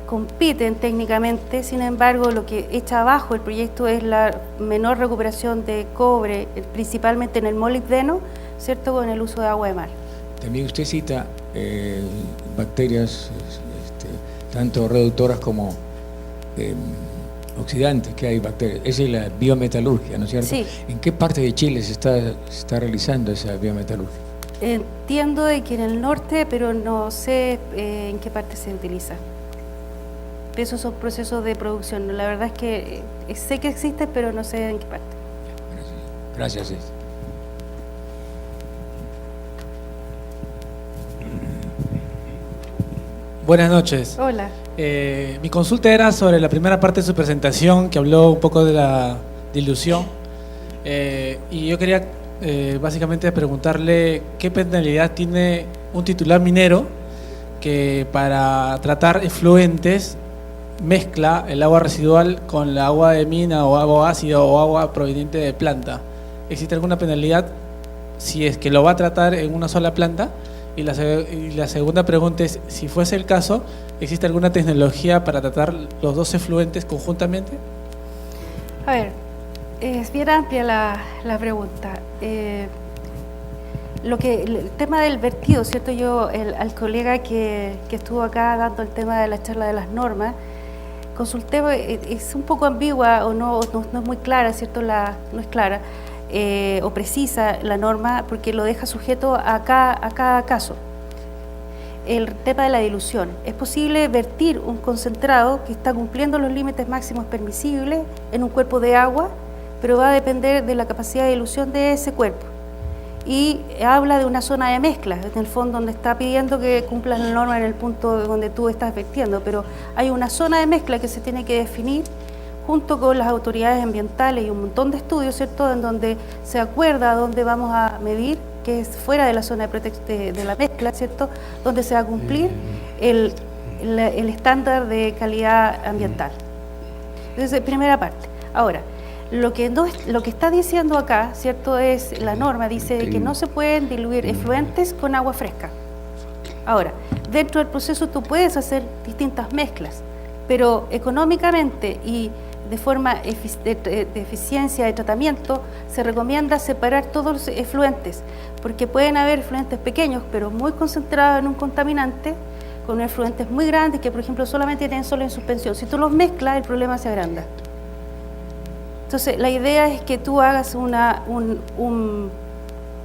compiten técnicamente. Sin embargo, lo que echa abajo el proyecto es la menor recuperación de cobre, principalmente en el molibdeno, ¿cierto?, con el uso de agua de mar. También usted cita bacterias tanto reductoras como oxidantes, que hay bacterias. Esa es la biometalurgia, ¿no es cierto? Sí. ¿En qué parte de Chile se está realizando esa biometalurgia? Entiendo de que en el norte, pero no sé en qué parte se utiliza. Esos son procesos de producción. La verdad es que sé que existe, pero no sé en qué parte. Gracias. Buenas noches. Hola. Mi consulta era sobre la primera parte de su presentación, que habló un poco de la dilución. Y yo quería básicamente preguntarle qué penalidad tiene un titular minero que para tratar efluentes mezcla el agua residual con el agua de mina o agua ácida o agua proveniente de planta. ¿Existe alguna penalidad si es que lo va a tratar en una sola planta? Y la segunda pregunta es, si fuese el caso, ¿existe alguna tecnología para tratar los dos efluentes conjuntamente? A ver, es bien amplia la pregunta. El tema del vertido, ¿cierto? Yo, al colega que estuvo acá dando el tema de la charla de las normas, consulté, es un poco ambigua o no es muy clara, ¿cierto? No es clara o precisa la norma, porque lo deja sujeto a cada caso. El tema de la dilución. Es posible vertir un concentrado que está cumpliendo los límites máximos permisibles en un cuerpo de agua, pero va a depender de la capacidad de dilución de ese cuerpo. Y habla de una zona de mezcla, en el fondo donde está pidiendo que cumplas la norma en el punto donde tú estás vertiendo, pero hay una zona de mezcla que se tiene que definir junto con las autoridades ambientales y un montón de estudios, ¿cierto?, en donde se acuerda dónde vamos a medir, que es fuera de la zona de la mezcla, ¿cierto?, donde se va a cumplir el estándar de calidad ambiental. Entonces, primera parte. Ahora, lo que está diciendo acá, ¿cierto?, es la norma, dice que no se pueden diluir efluentes con agua fresca. Ahora, dentro del proceso tú puedes hacer distintas mezclas, pero económicamente y de forma de eficiencia de tratamiento se recomienda separar todos los efluentes, porque pueden haber efluentes pequeños, pero muy concentrados en un contaminante, con efluentes muy grandes que, por ejemplo, solamente tienen solo en suspensión. Si tú los mezclas, el problema se agranda. Entonces, la idea es que tú hagas un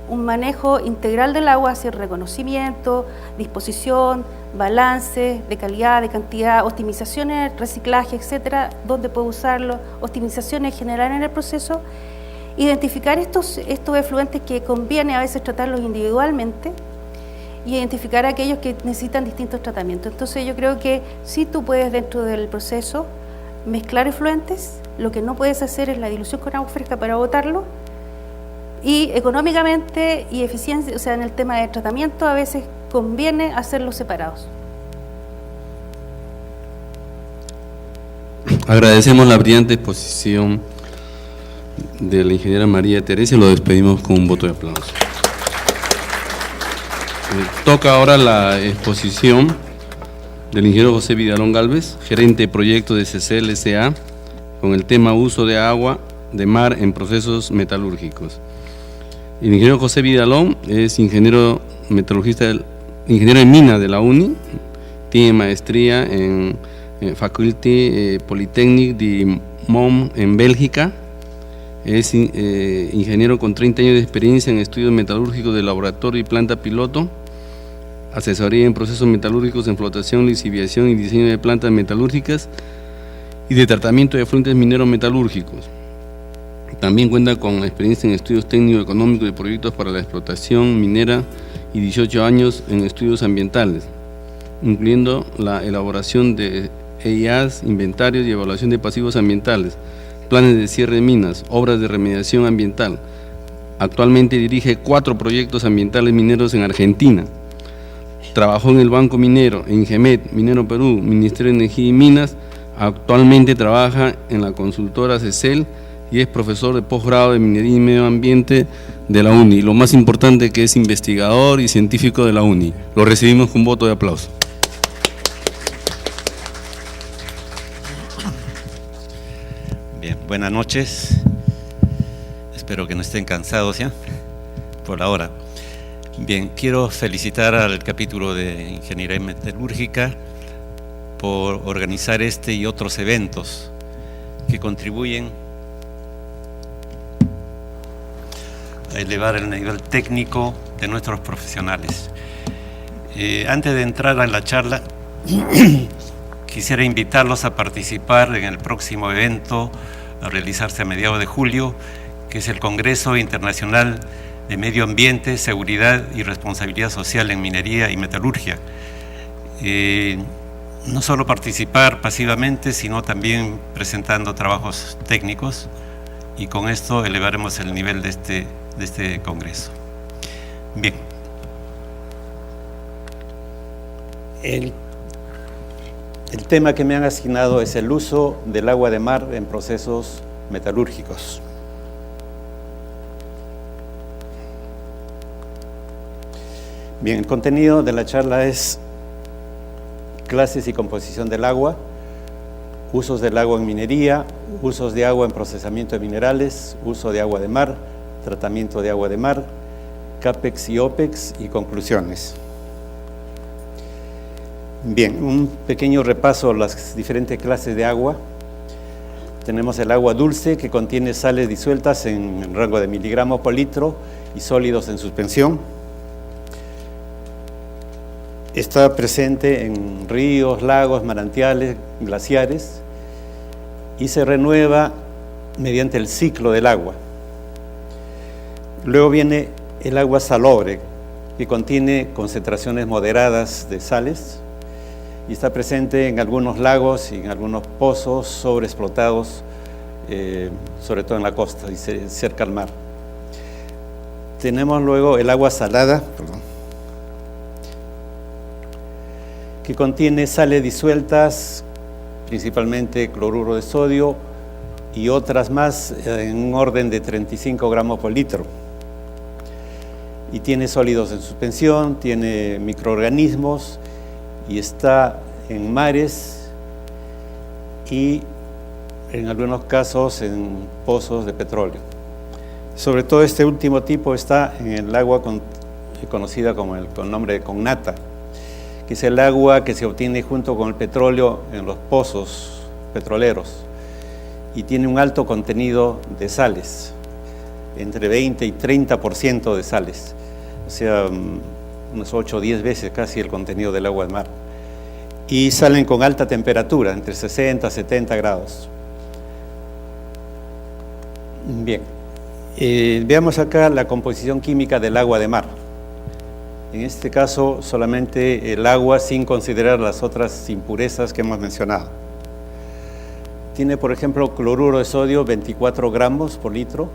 manejo integral del agua, hacia reconocimiento, disposición, balance de calidad, de cantidad, optimizaciones, reciclaje, etcétera, dónde puedo usarlo, optimizaciones generales en el proceso, identificar estos efluentes que conviene a veces tratarlos individualmente y identificar aquellos que necesitan distintos tratamientos. Entonces yo creo que sí tú puedes dentro del proceso mezclar efluentes, lo que no puedes hacer es la dilución con agua fresca para botarlo, y económicamente y eficiencia, o sea, en el tema de tratamiento a veces conviene hacerlos separados. Agradecemos la brillante exposición de la ingeniera María Teresa y lo despedimos con un voto de aplauso. Toca ahora la exposición del ingeniero José Vidalón Gálvez, gerente de proyecto de CCL S.A., con el tema uso de agua de mar en procesos metalúrgicos. El ingeniero José Vidalón es ingeniero metalurgista, ingeniero en mina de la UNI, tiene maestría en Faculty Polytechnic de Mons en Bélgica, es ingeniero con 30 años de experiencia en estudios metalúrgicos de laboratorio y planta piloto, asesoría en procesos metalúrgicos en flotación, lixiviación y diseño de plantas metalúrgicas y de tratamiento de efluentes mineros metalúrgicos. También cuenta con experiencia en estudios técnico-económicos de proyectos para la explotación minera y 18 años en estudios ambientales, incluyendo la elaboración de EIAs, inventarios y evaluación de pasivos ambientales, planes de cierre de minas, obras de remediación ambiental. Actualmente dirige 4 proyectos ambientales mineros en Argentina. Trabajó en el Banco Minero, en GEMET, Minero Perú, Ministerio de Energía y Minas. Actualmente trabaja en la consultora CECEL y es profesor de posgrado de Minería y Medio Ambiente de la UNI. Lo más importante, que es investigador y científico de la UNI. Lo recibimos con voto de aplauso. Bien, buenas noches. Espero que no estén cansados ya por ahora. Bien, quiero felicitar al capítulo de Ingeniería Metalúrgica por organizar este y otros eventos que contribuyen a elevar el nivel técnico de nuestros profesionales. Antes de entrar a la charla, quisiera invitarlos a participar en el próximo evento a realizarse a mediados de julio, que es el Congreso Internacional de Medio Ambiente, Seguridad y Responsabilidad Social en Minería y Metalurgia. No solo participar pasivamente, sino también presentando trabajos técnicos, y con esto elevaremos el nivel de este congreso. Bien. El tema que me han asignado es el uso del agua de mar en procesos metalúrgicos. Bien, el contenido de la charla es clases y composición del agua, usos del agua en minería, usos de agua en procesamiento de minerales, uso de agua de mar, tratamiento de agua de mar, CAPEX y OPEX y conclusiones. Bien, un pequeño repaso a las diferentes clases de agua. Tenemos el agua dulce, que contiene sales disueltas en el rango de miligramos por litro y sólidos en suspensión. Está presente en ríos, lagos, manantiales, glaciares, y se renueva mediante el ciclo del agua. Luego viene el agua salobre, que contiene concentraciones moderadas de sales y está presente en algunos lagos y en algunos pozos sobreexplotados, sobre todo en la costa y cerca al mar. Tenemos luego el agua salada, que contiene sales disueltas, principalmente cloruro de sodio y otras más en un orden de 35 gramos por litro. Y tiene sólidos en suspensión, tiene microorganismos y está en mares y en algunos casos en pozos de petróleo. Sobre todo este último tipo está en el agua conocida con el nombre de cognata, que es el agua que se obtiene junto con el petróleo en los pozos petroleros y tiene un alto contenido de sales, entre 20 y 30% de sales, o sea, unas 8 o 10 veces casi el contenido del agua de mar. Y salen con alta temperatura, entre 60 a 70 grados. Bien, veamos acá la composición química del agua de mar. En este caso, solamente el agua sin considerar las otras impurezas que hemos mencionado. Tiene, por ejemplo, cloruro de sodio, 24 gramos por litro.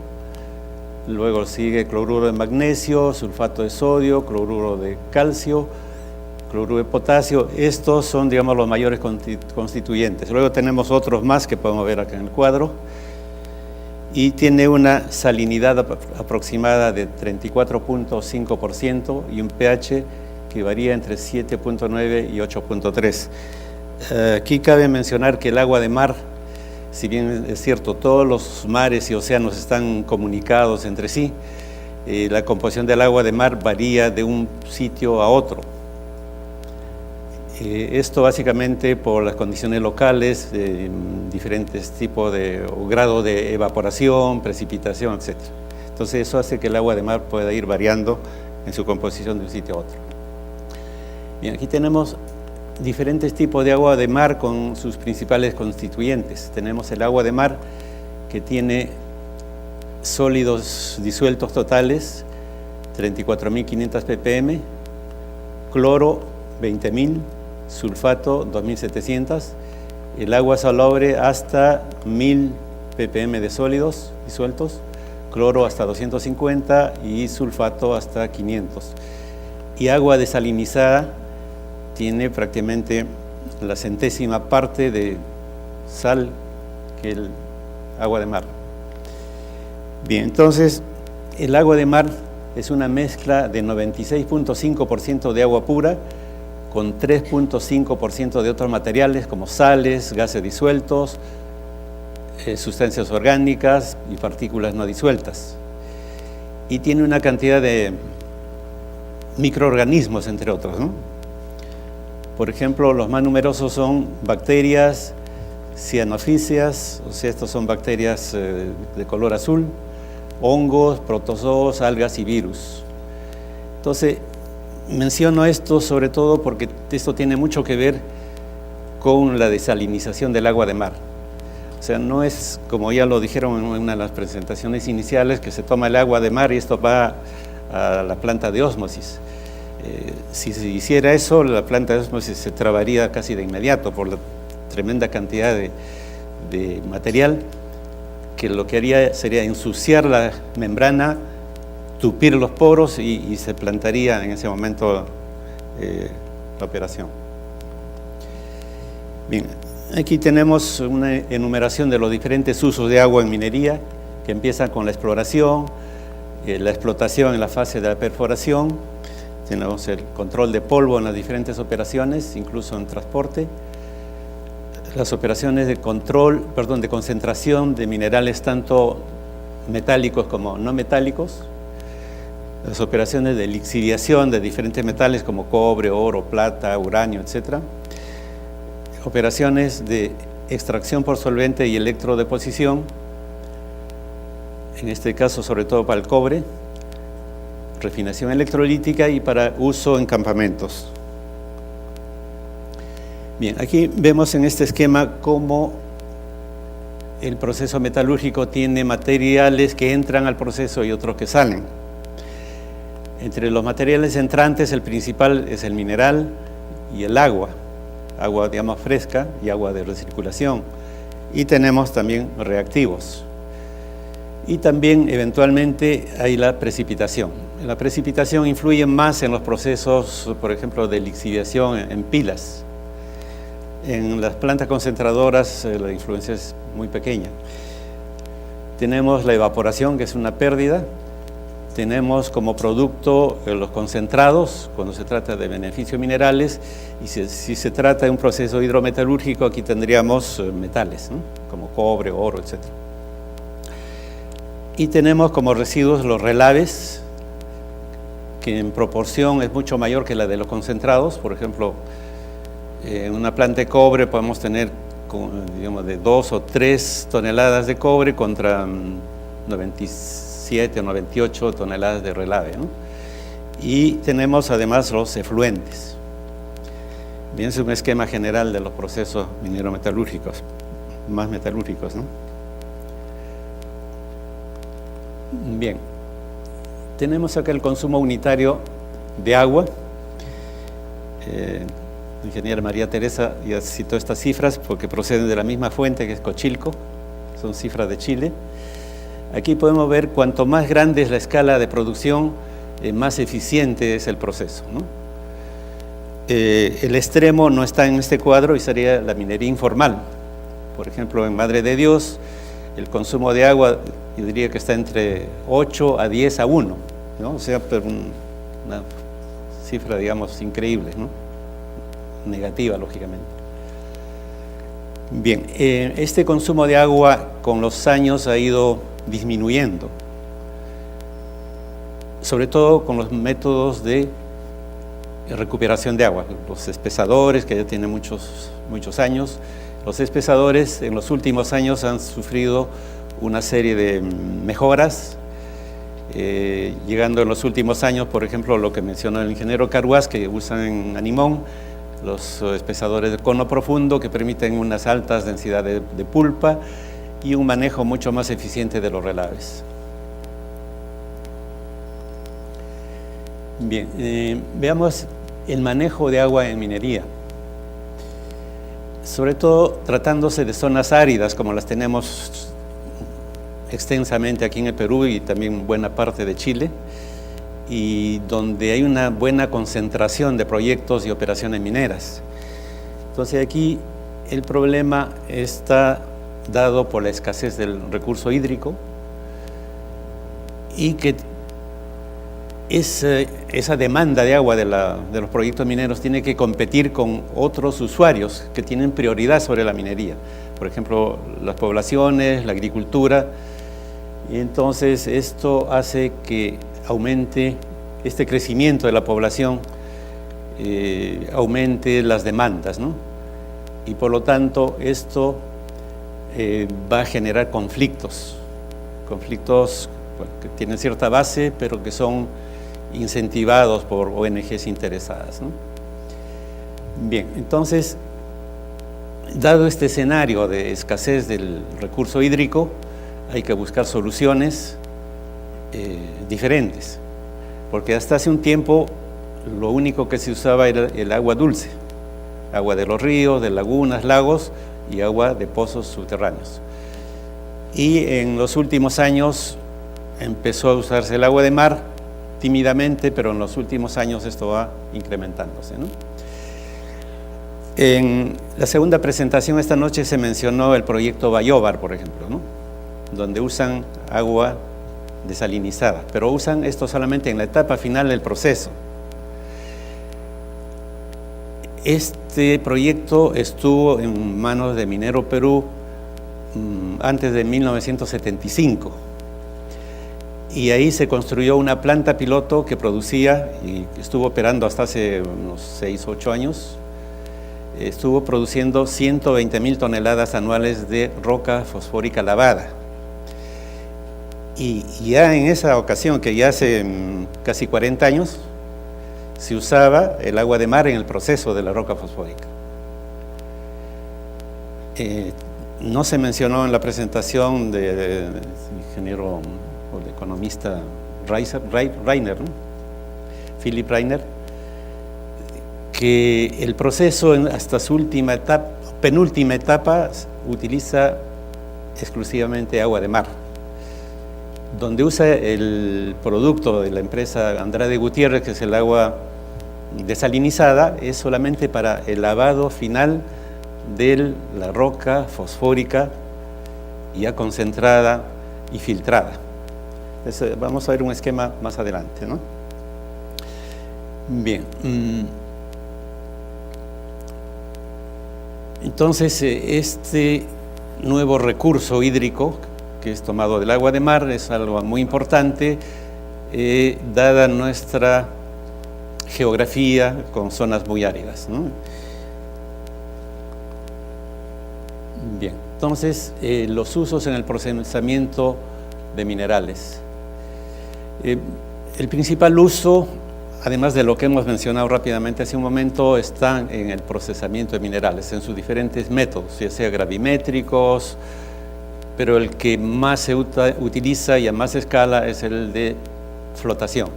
Luego sigue cloruro de magnesio, sulfato de sodio, cloruro de calcio, cloruro de potasio. Estos son, digamos, los mayores constituyentes. Luego tenemos otros más que podemos ver acá en el cuadro. Y tiene una salinidad aproximada de 34.5% y un pH que varía entre 7.9 y 8.3. Aquí cabe mencionar que el agua de mar, si bien es cierto, todos los mares y océanos están comunicados entre sí, la composición del agua de mar varía de un sitio a otro. Esto básicamente por las condiciones locales, diferentes tipos de o grado de evaporación, precipitación, etc. Entonces eso hace que el agua de mar pueda ir variando en su composición de un sitio a otro. Bien, aquí tenemos diferentes tipos de agua de mar con sus principales constituyentes. Tenemos el agua de mar que tiene sólidos disueltos totales, 34.500 ppm, cloro, 20.000, sulfato, 2.700, el agua salobre hasta 1.000 ppm de sólidos disueltos, cloro hasta 250 y sulfato hasta 500. Y agua desalinizada tiene prácticamente la centésima parte de sal que el agua de mar. Bien, entonces el agua de mar es una mezcla de 96.5% de agua pura con 3.5% de otros materiales como sales, gases disueltos, sustancias orgánicas y partículas no disueltas. Y tiene una cantidad de microorganismos, entre otros, ¿no? Por ejemplo, los más numerosos son bacterias cianofíceas, o sea, estos son bacterias de color azul, hongos, protozoos, algas y virus. Entonces, menciono esto sobre todo porque esto tiene mucho que ver con la desalinización del agua de mar. O sea, no es, como ya lo dijeron en una de las presentaciones iniciales, que se toma el agua de mar y esto va a la planta de ósmosis. Si se hiciera eso, la planta de ósmosis se trabaría casi de inmediato por la tremenda cantidad de material, que lo que haría sería ensuciar la membrana, tupir los poros y se plantaría en ese momento la operación. Bien, aquí tenemos una enumeración de los diferentes usos de agua en minería, que empiezan con la exploración, la explotación en la fase de la perforación. Tenemos el control de polvo en las diferentes operaciones, incluso en transporte. Las operaciones de de concentración de minerales tanto metálicos como no metálicos. Las operaciones de lixiviación de diferentes metales como cobre, oro, plata, uranio, etc. Operaciones de extracción por solvente y electrodeposición, en este caso sobre todo para el cobre, refinación electrolítica y para uso en campamentos. Bien, aquí vemos en este esquema cómo el proceso metalúrgico tiene materiales que entran al proceso y otros que salen. Entre los materiales entrantes, el principal es el mineral y el agua, digamos fresca y agua de recirculación. Y tenemos también reactivos. Y también eventualmente hay la precipitación. La precipitación influye más en los procesos, por ejemplo, de lixiviación en pilas. En las plantas concentradoras la influencia es muy pequeña. Tenemos la evaporación, que es una pérdida. Tenemos como producto los concentrados, cuando se trata de beneficios minerales, y si se trata de un proceso hidrometalúrgico, aquí tendríamos metales, ¿no? Como cobre, oro, etc. Y tenemos como residuos los relaves, que en proporción es mucho mayor que la de los concentrados. Por ejemplo, en una planta de cobre podemos tener, digamos, de 2 o 3 toneladas de cobre contra 97 o 98 toneladas de relave, ¿no? Y tenemos además los efluentes. Bien, es un esquema general de los procesos minero-metalúrgicos, más metalúrgicos, ¿no? Bien, tenemos acá el consumo unitario de agua. La ingeniera María Teresa ya citó estas cifras porque proceden de la misma fuente, que es Cochilco, son cifras de Chile. Aquí podemos ver cuanto más grande es la escala de producción, más eficiente es el proceso, ¿no? El extremo no está en este cuadro y sería la minería informal. Por ejemplo, en Madre de Dios, el consumo de agua, yo diría que está entre 8 a 10 a 1, ¿no? O sea, una cifra, digamos, increíble, ¿no? Negativa, lógicamente. Bien, este consumo de agua con los años ha ido disminuyendo, sobre todo con los métodos de recuperación de agua, los espesadores, que ya tienen muchos años. Los espesadores en los últimos años han sufrido una serie de mejoras, llegando en los últimos años, por ejemplo, lo que mencionó el ingeniero Carhuaz, que usan en Animón, los espesadores de cono profundo, que permiten unas altas densidades de pulpa y un manejo mucho más eficiente de los relaves. Bien, veamos el manejo de agua en minería. Sobre todo tratándose de zonas áridas, como las tenemos extensamente aquí en el Perú y también buena parte de Chile, y donde hay una buena concentración de proyectos y operaciones mineras. Entonces aquí el problema está dado por la escasez del recurso hídrico y que esa demanda de agua de los proyectos mineros tiene que competir con otros usuarios que tienen prioridad sobre la minería. Por ejemplo, las poblaciones, la agricultura. Y entonces esto hace que aumente este crecimiento de la población, aumente las demandas, ¿no? Y por lo tanto esto va a generar conflictos bueno, que tienen cierta base, pero que son incentivados por ONGs interesadas, ¿no? Bien, entonces, dado este escenario de escasez del recurso hídrico, hay que buscar soluciones diferentes, porque hasta hace un tiempo lo único que se usaba era el agua dulce, agua de los ríos, de lagunas, lagos y agua de pozos subterráneos. Y en los últimos años empezó a usarse el agua de mar, tímidamente, pero en los últimos años esto va incrementándose, ¿no? En la segunda presentación esta noche se mencionó el proyecto Bayóvar, por ejemplo, ¿no? Donde usan agua desalinizada, pero usan esto solamente en la etapa final del proceso. Este proyecto estuvo en manos de Minero Perú antes de 1975. Y ahí se construyó una planta piloto que producía, y estuvo operando hasta hace unos 6 o 8 años, estuvo produciendo 120.000 toneladas anuales de roca fosfórica lavada. Y ya en esa ocasión, que ya hace casi 40 años, se usaba el agua de mar en el proceso de la roca fosfórica. No se mencionó en la presentación del ingeniero o el economista Reiner, ¿no? Philipp Reiner, que el proceso hasta su última etapa, penúltima etapa, utiliza exclusivamente agua de mar. Donde usa el producto de la empresa Andrade Gutiérrez, que es el agua desalinizada, es solamente para el lavado final de la roca fosfórica ya concentrada y filtrada. Entonces, vamos a ver un esquema más adelante, ¿no? Bien. Entonces, este nuevo recurso hídrico que es tomado del agua de mar es algo muy importante, dada nuestra geografía con zonas muy áridas, ¿no? Bien, entonces los usos en el procesamiento de minerales. El principal uso, además de lo que hemos mencionado rápidamente hace un momento, está en el procesamiento de minerales, en sus diferentes métodos, ya sea gravimétricos, pero el que más se utiliza y a más escala es el de flotación.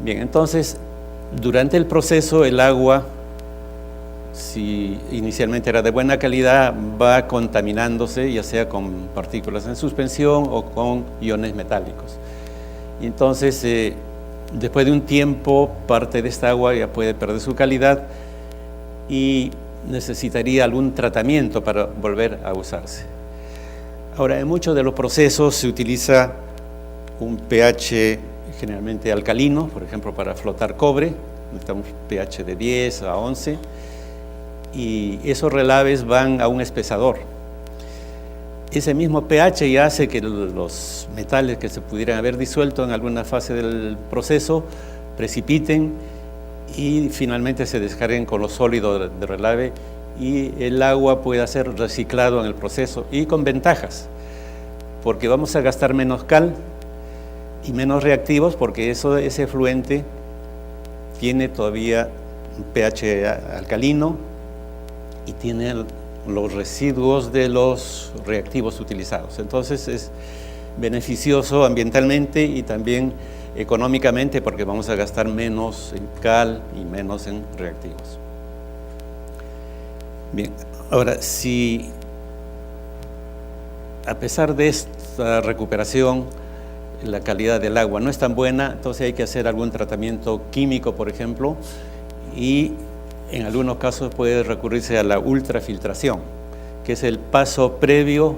Bien, entonces, durante el proceso el agua si inicialmente era de buena calidad, va contaminándose, ya sea con partículas en suspensión o con iones metálicos. Y entonces, después de un tiempo, parte de esta agua ya puede perder su calidad y necesitaría algún tratamiento para volver a usarse. Ahora, en muchos de los procesos se utiliza un pH generalmente alcalino, por ejemplo, para flotar cobre, necesitamos pH de 10 a 11, y esos relaves van a un espesador. Ese mismo pH ya hace que los metales que se pudieran haber disuelto en alguna fase del proceso precipiten y finalmente se descarguen con los sólidos de relave, y el agua pueda ser reciclado en el proceso, y con ventajas, porque vamos a gastar menos cal y menos reactivos, porque ese efluente tiene todavía un pH alcalino y tiene los residuos de los reactivos utilizados. Entonces es beneficioso ambientalmente y también económicamente, porque vamos a gastar menos en cal y menos en reactivos. Bien, ahora, si a pesar de esta recuperación la calidad del agua no es tan buena, entonces hay que hacer algún tratamiento químico, por ejemplo, y en algunos casos puede recurrirse a la ultrafiltración, que es el paso previo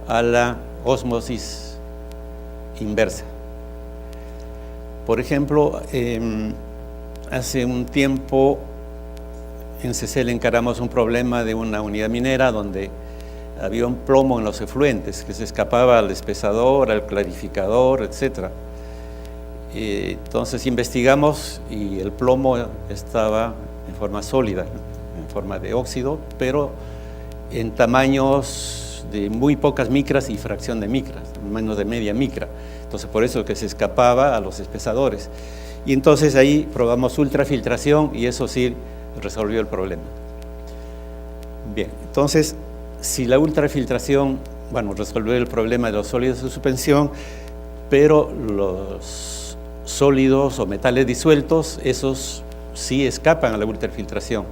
a la ósmosis inversa. Por ejemplo, hace un tiempo en CECEL encaramos un problema de una unidad minera donde había un plomo en los efluentes que se escapaba al espesador, al clarificador, etc. Entonces investigamos y el plomo estaba en forma sólida, en forma de óxido, pero en tamaños de muy pocas micras y fracción de micras, menos de media micra. Entonces por eso que se escapaba a los espesadores. Y entonces ahí probamos ultrafiltración y eso sí resolvió el problema. Bien, entonces si la ultrafiltración, resolvió el problema de los sólidos de suspensión, pero los sólidos o metales disueltos, esos sí escapan a la ultrafiltración.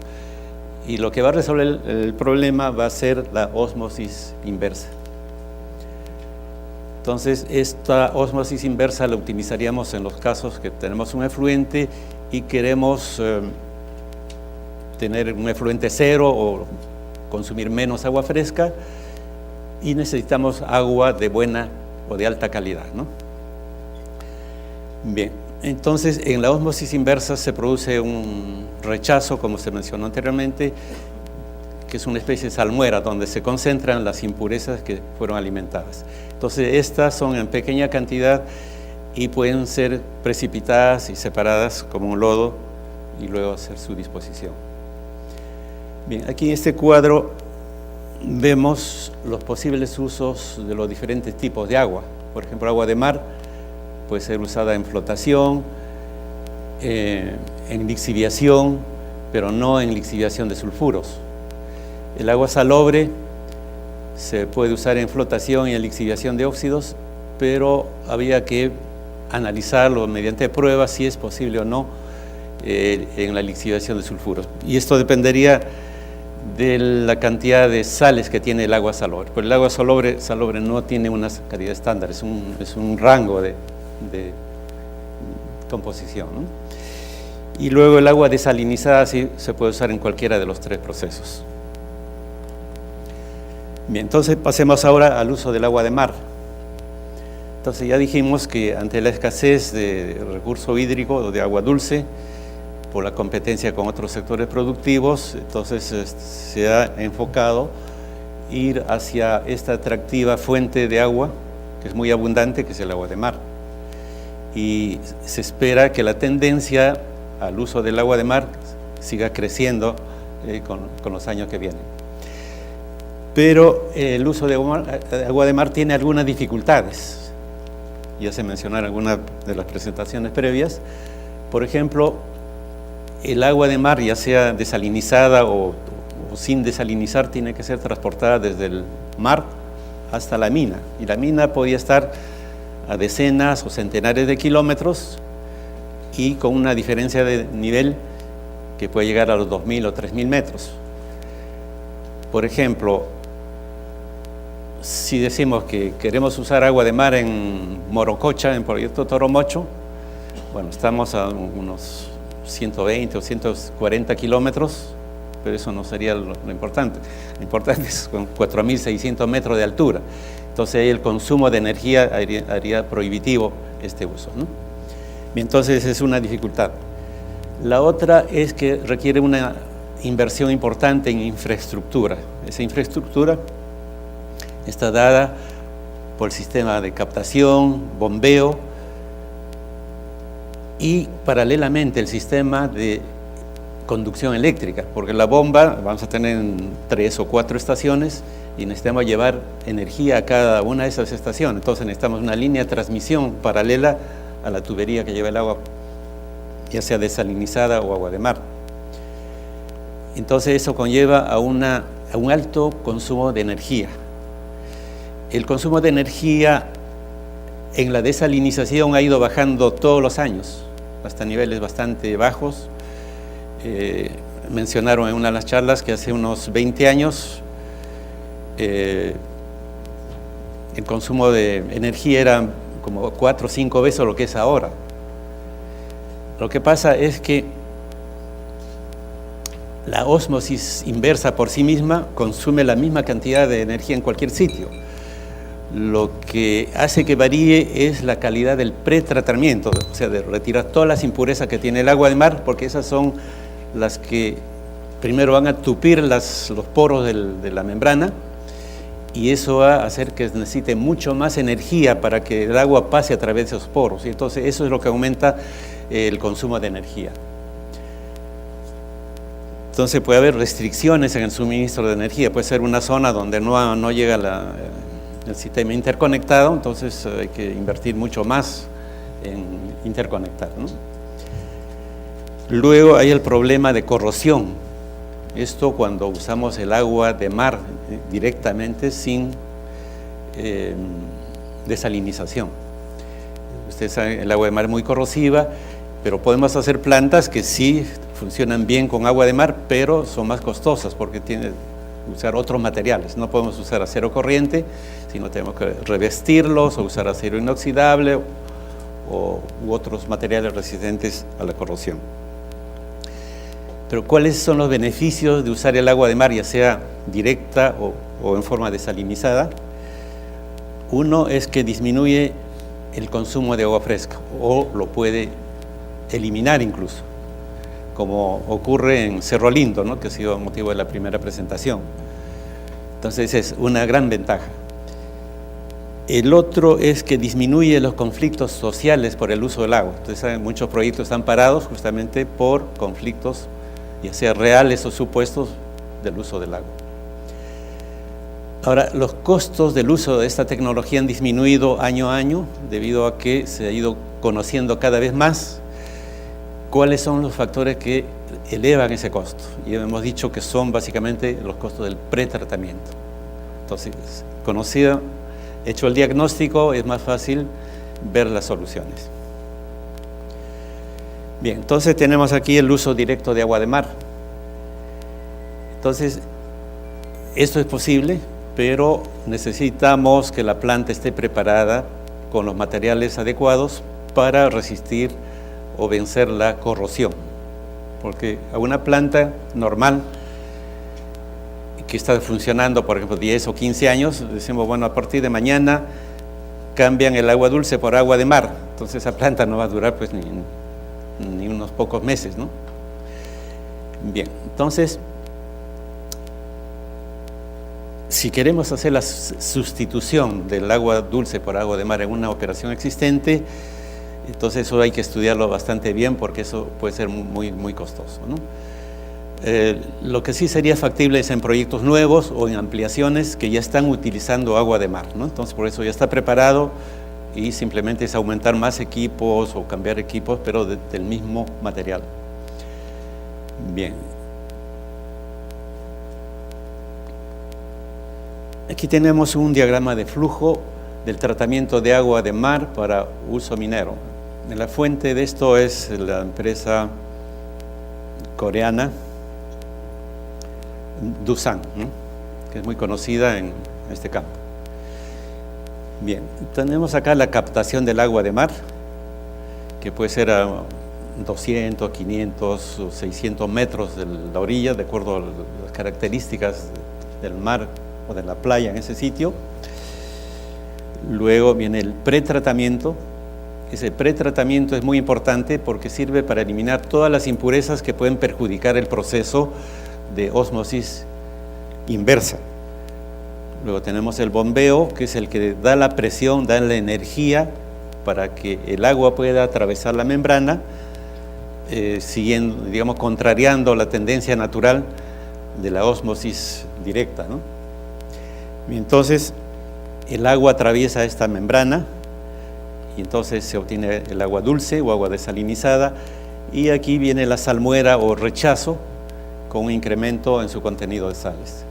Y lo que va a resolver el problema va a ser la ósmosis inversa. Entonces, esta ósmosis inversa la utilizaríamos en los casos que tenemos un efluente y queremos tener un efluente cero o consumir menos agua fresca, y necesitamos agua de buena o de alta calidad, ¿no? Bien, entonces en la ósmosis inversa se produce un rechazo, como se mencionó anteriormente, que es una especie de salmuera donde se concentran las impurezas que fueron alimentadas. Entonces estas son en pequeña cantidad y pueden ser precipitadas y separadas como un lodo y luego hacer su disposición. Bien, aquí en este cuadro vemos los posibles usos de los diferentes tipos de agua. Por ejemplo, agua de mar puede ser usada en flotación, en lixiviación, pero no en lixiviación de sulfuros. El agua salobre se puede usar en flotación y en lixiviación de óxidos, pero había que analizarlo mediante pruebas si es posible o no en la lixiviación de sulfuros. Y esto dependería de la cantidad de sales que tiene el agua salobre. Pero el agua salobre no tiene una calidad estándar, es un rango de composición, ¿no? Y luego el agua desalinizada sí se puede usar en cualquiera de los tres procesos. Bien, entonces pasemos ahora al uso del agua de mar. Entonces ya dijimos que ante la escasez de recurso hídrico o de agua dulce, por la competencia con otros sectores productivos, entonces se ha enfocado ir hacia esta atractiva fuente de agua, que es muy abundante, que es el agua de mar. Y se espera que la tendencia al uso del agua de mar siga creciendo con los años que vienen. Pero el uso de agua de mar tiene algunas dificultades. Ya se mencionaron algunas de las presentaciones previas. Por ejemplo, el agua de mar, ya sea desalinizada o sin desalinizar, tiene que ser transportada desde el mar hasta la mina. Y la mina podía estar a decenas o centenares de kilómetros y con una diferencia de nivel que puede llegar a los 2.000 o 3.000 metros. Por ejemplo, si decimos que queremos usar agua de mar en Morococha, en Proyecto Toromocho, bueno, estamos a unos 120 o 140 kilómetros, pero eso no sería lo importante. Lo importante es con 4.600 metros de altura. Entonces ahí el consumo de energía haría prohibitivo este uso, ¿no? Entonces es una dificultad. La otra es que requiere una inversión importante en infraestructura. Esa infraestructura está dada por el sistema de captación, bombeo y paralelamente el sistema de conducción eléctrica, porque la bomba vamos a tener 3 o 4 estaciones y necesitamos llevar energía a cada una de esas estaciones. Entonces necesitamos una línea de transmisión paralela a la tubería que lleva el agua, ya sea desalinizada o agua de mar. Entonces eso conlleva a un alto consumo de energía. El consumo de energía en la desalinización ha ido bajando todos los años, hasta niveles bastante bajos. Mencionaron en una de las charlas que hace unos 20 años el consumo de energía era como 4 o 5 veces lo que es ahora. Lo que pasa es que la ósmosis inversa por sí misma consume la misma cantidad de energía en cualquier sitio. Lo que hace que varíe es la calidad del pretratamiento, o sea, de retirar todas las impurezas que tiene el agua de mar, porque esas son las que primero van a tupir los poros de la membrana, y eso va a hacer que necesite mucho más energía para que el agua pase a través de esos poros, y entonces eso es lo que aumenta el consumo de energía. Entonces puede haber restricciones en el suministro de energía, puede ser una zona donde no llega el sistema interconectado, entonces hay que invertir mucho más en interconectar, ¿no? Luego hay el problema de corrosión. Esto cuando usamos el agua de mar directamente sin desalinización. Ustedes saben, el agua de mar es muy corrosiva, pero podemos hacer plantas que sí funcionan bien con agua de mar, pero son más costosas porque tienen que usar otros materiales. No podemos usar acero corriente, sino tenemos que revestirlos o usar acero inoxidable u otros materiales resistentes a la corrosión. Pero ¿cuáles son los beneficios de usar el agua de mar, ya sea directa o en forma desalinizada? Uno es que disminuye el consumo de agua fresca, o lo puede eliminar incluso, como ocurre en Cerro Lindo, ¿no?, que ha sido motivo de la primera presentación. Entonces es una gran ventaja. El otro es que disminuye los conflictos sociales por el uso del agua. Entonces ¿saben? Muchos proyectos están parados justamente por conflictos, ya sea reales o supuestos, del uso del agua. Ahora, los costos del uso de esta tecnología han disminuido año a año debido a que se ha ido conociendo cada vez más cuáles son los factores que elevan ese costo. Y hemos dicho que son básicamente los costos del pretratamiento. Entonces, hecho el diagnóstico, es más fácil ver las soluciones. Bien, entonces tenemos aquí el uso directo de agua de mar. Entonces, esto es posible, pero necesitamos que la planta esté preparada con los materiales adecuados para resistir o vencer la corrosión. Porque a una planta normal que está funcionando, por ejemplo, 10 o 15 años, decimos, bueno, a partir de mañana cambian el agua dulce por agua de mar. Entonces esa planta no va a durar pues ni unos pocos meses, ¿no? Bien, entonces, si queremos hacer la sustitución del agua dulce por agua de mar en una operación existente, entonces eso hay que estudiarlo bastante bien porque eso puede ser muy, muy costoso, ¿no? Lo que sí sería factible es en proyectos nuevos o en ampliaciones que ya están utilizando agua de mar, ¿no? Entonces por eso ya está preparado y simplemente es aumentar más equipos o cambiar equipos, pero del mismo material. Bien. Aquí tenemos un diagrama de flujo del tratamiento de agua de mar para uso minero. La fuente de esto es la empresa coreana, Doosan, ¿no?, que es muy conocida en este campo. Bien, tenemos acá la captación del agua de mar, que puede ser a 200, 500 o 600 metros de la orilla, de acuerdo a las características del mar o de la playa en ese sitio. Luego viene el pretratamiento. Ese pretratamiento es muy importante porque sirve para eliminar todas las impurezas que pueden perjudicar el proceso de ósmosis inversa. Luego tenemos el bombeo, que es el que da la presión, da la energía para que el agua pueda atravesar la membrana, siguiendo, digamos, contrariando la tendencia natural de la ósmosis directa, ¿no? Y entonces el agua atraviesa esta membrana y entonces se obtiene el agua dulce o agua desalinizada, y aquí viene la salmuera o rechazo con un incremento en su contenido de sales.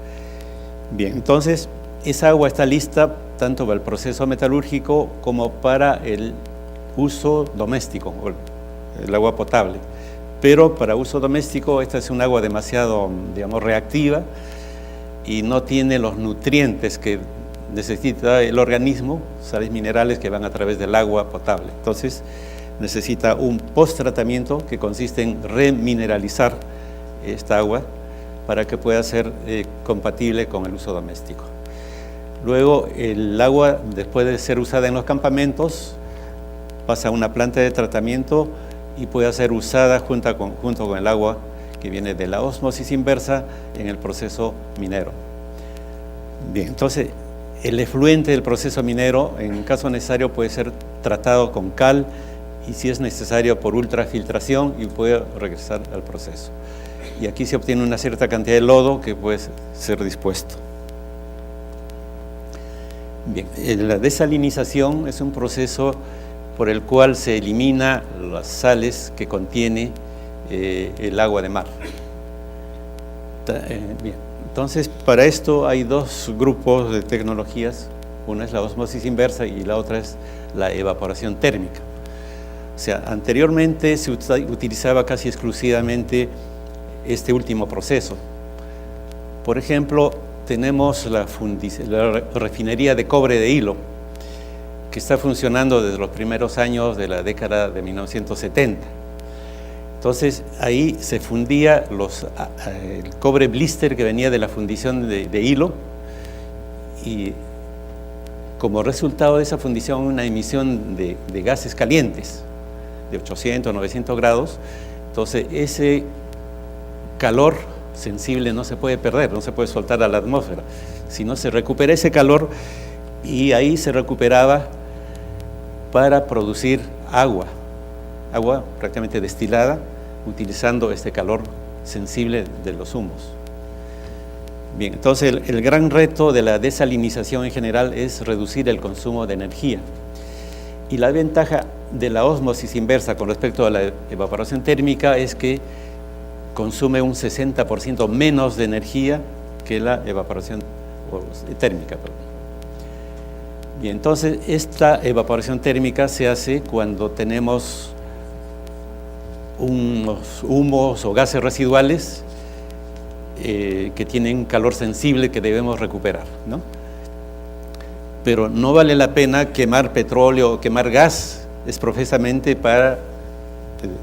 Bien, entonces esa agua está lista tanto para el proceso metalúrgico como para el uso doméstico, o el agua potable. Pero para uso doméstico esta es un agua demasiado, digamos, reactiva y no tiene los nutrientes que necesita el organismo, sales minerales que van a través del agua potable. Entonces necesita un post-tratamiento que consiste en remineralizar esta agua para que pueda ser compatible con el uso doméstico. Luego el agua, después de ser usada en los campamentos, pasa a una planta de tratamiento y puede ser usada junto con el agua que viene de la ósmosis inversa en el proceso minero. Bien, entonces el efluente del proceso minero, en caso necesario, puede ser tratado con cal y, si es necesario, por ultrafiltración, y puede regresar al proceso. Y aquí se obtiene una cierta cantidad de lodo que puede ser dispuesto. Bien, la desalinización es un proceso por el cual se elimina las sales que contiene el agua de mar. Bien, entonces para esto hay dos grupos de tecnologías. Una es la ósmosis inversa y la otra es la evaporación térmica. O sea, anteriormente se utilizaba casi exclusivamente este último proceso. Por ejemplo, tenemos la refinería de cobre de Hilo, que está funcionando desde los primeros años de la década de 1970. Entonces ahí se fundía el cobre blister que venía de la fundición de Hilo, y como resultado de esa fundición una emisión de gases calientes de 800, 900 grados. Entonces ese calor sensible no se puede perder, no se puede soltar a la atmósfera, sino se recupera ese calor, y ahí se recuperaba para producir agua prácticamente destilada, utilizando este calor sensible de los humos. Bien, entonces el gran reto de la desalinización en general es reducir el consumo de energía. Y la ventaja de la ósmosis inversa con respecto a la evaporación térmica es que consume un 60% menos de energía que la evaporación térmica. Bien, entonces esta evaporación térmica se hace cuando tenemos unos humos o gases residuales que tienen calor sensible que debemos recuperar, ¿no? Pero no vale la pena quemar petróleo o quemar gas expresamente para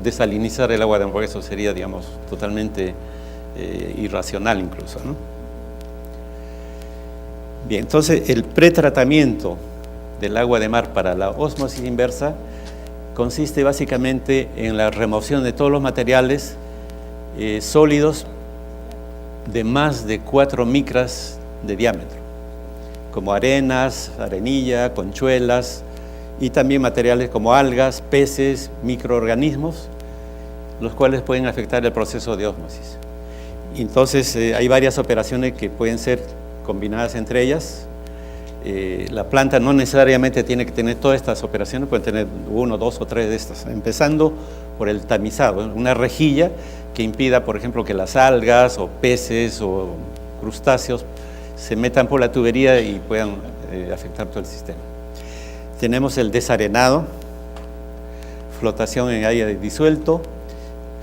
desalinizar el agua de mar, porque eso sería, digamos, totalmente irracional incluso, ¿no? Bien, entonces el pretratamiento del agua de mar para la ósmosis inversa consiste básicamente en la remoción de todos los materiales sólidos de más de 4 micras de diámetro, como arenas, arenilla, conchuelas, y también materiales como algas, peces, microorganismos, los cuales pueden afectar el proceso de ósmosis. Entonces hay varias operaciones que pueden ser combinadas entre ellas. La planta no necesariamente tiene que tener todas estas operaciones, pueden tener 1, 2 o 3 de estas, empezando por el tamizado, una rejilla que impida, por ejemplo, que las algas o peces o crustáceos se metan por la tubería y puedan afectar todo el sistema. Tenemos el desarenado, flotación en aire disuelto,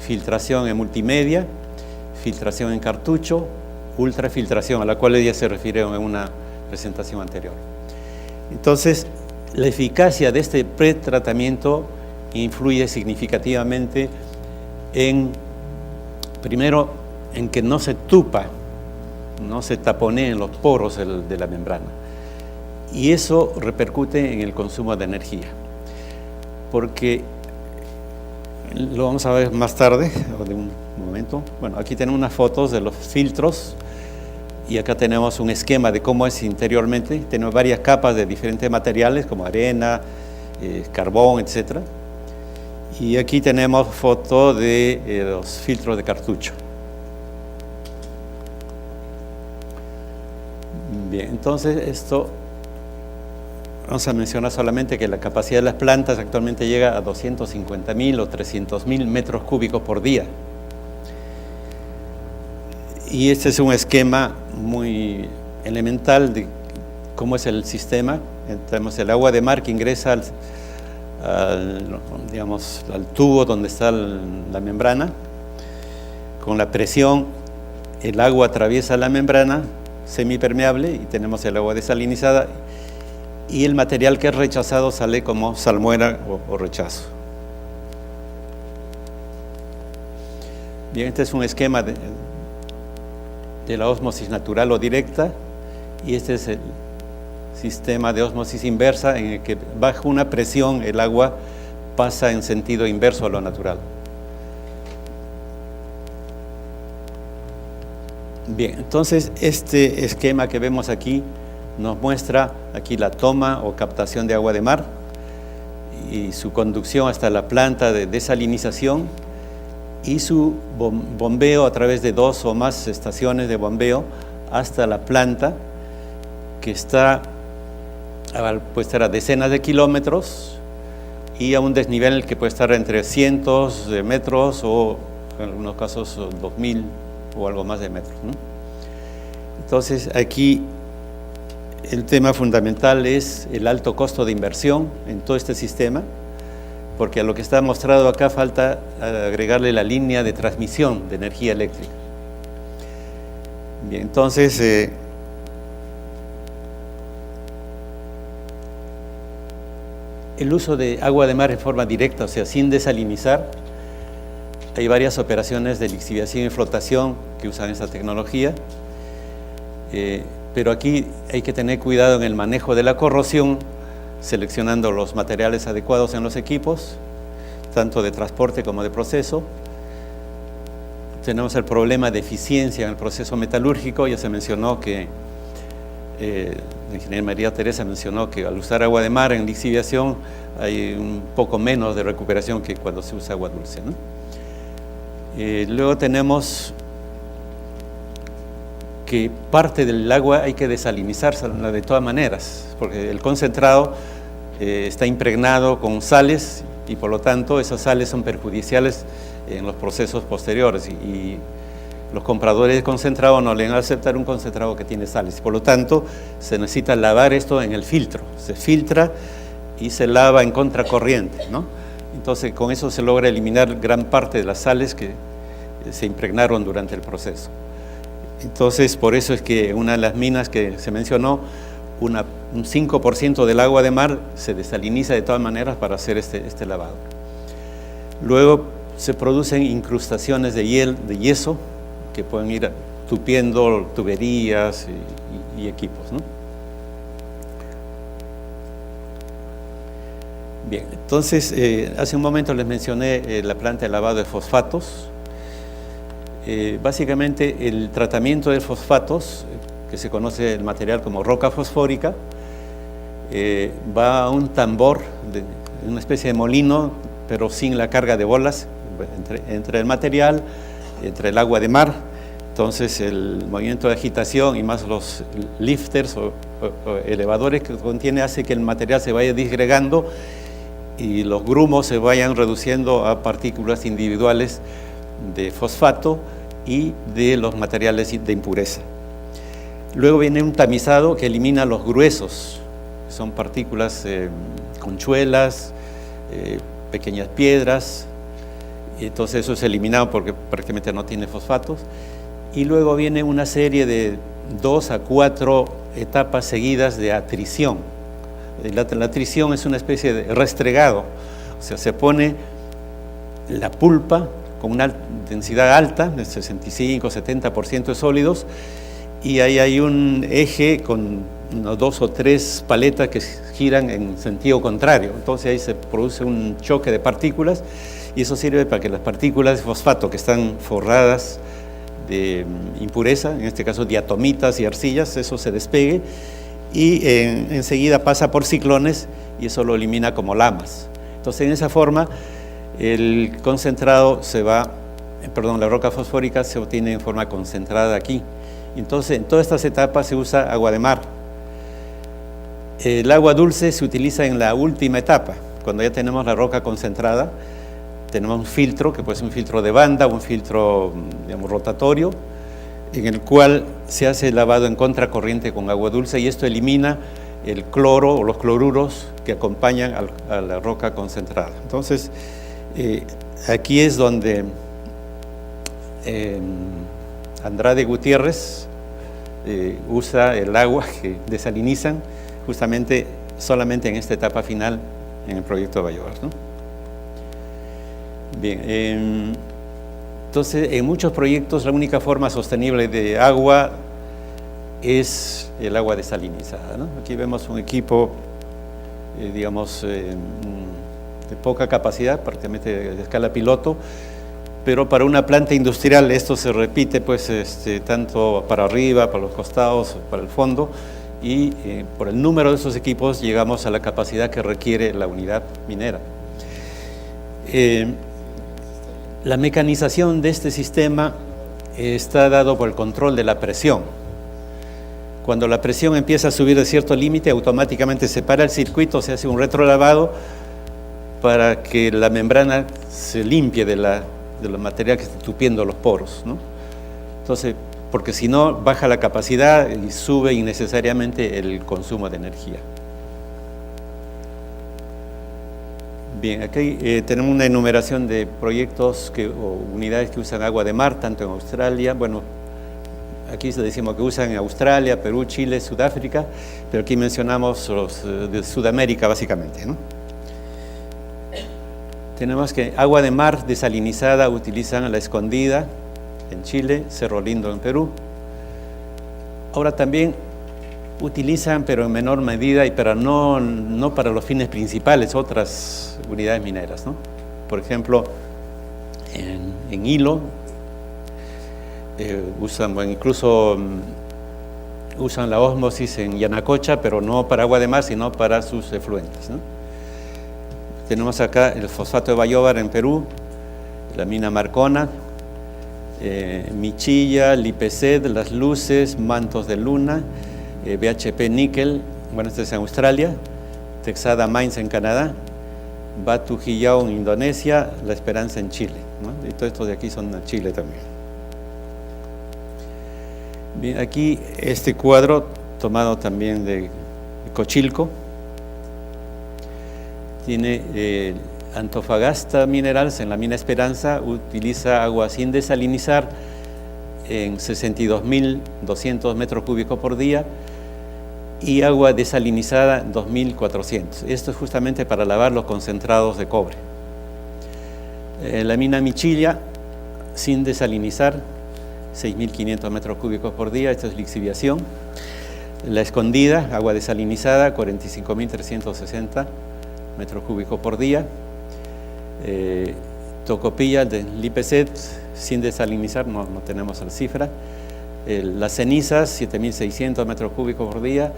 filtración en multimedia, filtración en cartucho, ultrafiltración, a la cual ya se refirieron en una presentación anterior. Entonces, la eficacia de este pretratamiento influye significativamente primero, en que no se tupa, no se taponeen los poros de la membrana. Y eso repercute en el consumo de energía. Porque, lo vamos a ver más tarde, de un momento. Bueno, aquí tenemos unas fotos de los filtros y acá tenemos un esquema de cómo es interiormente. Tenemos varias capas de diferentes materiales como arena, carbón, etc. Y aquí tenemos fotos de los filtros de cartucho. Bien, entonces esto vamos a mencionar solamente que la capacidad de las plantas actualmente llega a 250.000 o 300.000 metros cúbicos por día. Y este es un esquema muy elemental de cómo es el sistema. Tenemos el agua de mar que ingresa al tubo donde está la membrana. Con la presión, el agua atraviesa la membrana semipermeable y tenemos el agua desalinizada, y el material que es rechazado sale como salmuera o rechazo. Bien, este es un esquema de la ósmosis natural o directa, y este es el sistema de ósmosis inversa, en el que bajo una presión el agua pasa en sentido inverso a lo natural. Bien, entonces este esquema que vemos aquí nos muestra aquí la toma o captación de agua de mar y su conducción hasta la planta de desalinización y su bombeo a través de 2 o más estaciones de bombeo hasta la planta, que puede estar a decenas de kilómetros y a un desnivel que puede estar entre cientos de metros o en algunos casos 2.000 o algo más de metros, ¿no? Entonces aquí el tema fundamental es el alto costo de inversión en todo este sistema, porque a lo que está mostrado acá falta agregarle la línea de transmisión de energía eléctrica. Bien, entonces el uso de agua de mar en forma directa, o sea, sin desalinizar. Hay varias operaciones de lixiviación y flotación que usan esta tecnología, pero aquí hay que tener cuidado en el manejo de la corrosión, seleccionando los materiales adecuados en los equipos, tanto de transporte como de proceso. Tenemos el problema de eficiencia en el proceso metalúrgico. Ya se mencionó que, la ingeniera María Teresa mencionó que al usar agua de mar en lixiviación hay un poco menos de recuperación que cuando se usa agua dulce, ¿no? Luego tenemos que parte del agua hay que desalinizarla de todas maneras, porque el concentrado está impregnado con sales y por lo tanto esas sales son perjudiciales en los procesos posteriores, y los compradores de concentrado no le van a aceptar un concentrado que tiene sales. Por lo tanto, se necesita lavar esto en el filtro. Se filtra y se lava en contracorriente, ¿no? Entonces, con eso se logra eliminar gran parte de las sales que se impregnaron durante el proceso. Entonces, por eso es que una de las minas que se mencionó, un 5% del agua de mar se desaliniza de todas maneras para hacer este lavado. Luego se producen incrustaciones de yeso que pueden ir tupiendo tuberías y equipos, ¿no? Bien, entonces hace un momento les mencioné la planta de lavado de fosfatos. Básicamente el tratamiento de fosfatos, que se conoce el material como roca fosfórica, va a un tambor, una especie de molino, pero sin la carga de bolas, entre el material, entre el agua de mar. Entonces el movimiento de agitación y más los lifters o elevadores que contiene hace que el material se vaya disgregando y los grumos se vayan reduciendo a partículas individuales de fosfato y de los materiales de impureza. Luego viene un tamizado que elimina los gruesos, que son partículas conchuelas, pequeñas piedras, y entonces eso es eliminado porque prácticamente no tiene fosfatos. Y luego viene una serie de 2 a 4 etapas seguidas de atrición. La atrición es una especie de restregado, o sea, se pone la pulpa con una densidad alta, de 65-70% de sólidos, y ahí hay un eje con unos 2 o 3 paletas que giran en sentido contrario. Entonces ahí se produce un choque de partículas, y eso sirve para que las partículas de fosfato que están forradas de impureza, en este caso diatomitas y arcillas, eso se despegue, y enseguida pasa por ciclones y eso lo elimina como lamas. Entonces en esa forma el concentrado la roca fosfórica se obtiene en forma concentrada aquí. Entonces en todas estas etapas se usa agua de mar. El agua dulce se utiliza en la última etapa, cuando ya tenemos la roca concentrada. Tenemos un filtro, que puede ser un filtro de banda, un filtro, digamos, rotatorio, en el cual se hace el lavado en contracorriente con agua dulce, y esto elimina el cloro o los cloruros que acompañan a la roca concentrada. Entonces, aquí es donde Andrade Gutiérrez usa el agua que desalinizan justamente solamente en esta etapa final en el proyecto de Bayobar, ¿no? Bien, entonces en muchos proyectos la única forma sostenible de agua es el agua desalinizada, ¿no? Aquí vemos un equipo, digamos, de poca capacidad, prácticamente de escala piloto, pero para una planta industrial esto se repite, pues, tanto para arriba, para los costados, para el fondo, y por el número de esos equipos llegamos a la capacidad que requiere la unidad minera. La mecanización de este sistema está dado por el control de la presión. Cuando la presión empieza a subir de cierto límite, automáticamente se para el circuito, se hace un retrolavado para que la membrana se limpie de la material que está tupiendo los poros, ¿no? Entonces, porque si no, baja la capacidad y sube innecesariamente el consumo de energía. Bien, aquí tenemos una enumeración de proyectos o unidades que usan agua de mar, tanto en Australia, bueno, aquí decimos que usan en Australia, Perú, Chile, Sudáfrica, pero aquí mencionamos los de Sudamérica básicamente, ¿no? Tenemos que agua de mar desalinizada utilizan La Escondida en Chile, Cerro Lindo en Perú. Ahora también utilizan, pero en menor medida, y pero no para los fines principales, otras unidades mineras, ¿no? Por ejemplo, en Hilo usan, bueno, incluso usan la ósmosis en Yanacocha, pero no para agua de mar, sino para sus efluentes, ¿no? Tenemos acá el fosfato de Bayobar en Perú, la mina Marcona, Michilla, Lipeced, Las Luces, Mantos de Luna, BHP Níquel, bueno, este es en Australia, Texada Mines en Canadá, Batu Hijau en Indonesia, La Esperanza en Chile, ¿no? Y todos estos de aquí son en Chile también. Bien, aquí este cuadro tomado también de Cochilco, tiene Antofagasta Minerals en la mina Esperanza, utiliza agua sin desalinizar en 62.200 metros cúbicos por día y agua desalinizada 2.400. Esto es justamente para lavar los concentrados de cobre. La mina Michilla, sin desalinizar, 6.500 metros cúbicos por día, esto es lixiviación. La Escondida, agua desalinizada, 45.360 metros cúbicos por día. Tocopilla de Lipecet, sin desalinizar, no tenemos la cifra. Las Cenizas, 7.600 metros cúbicos por día.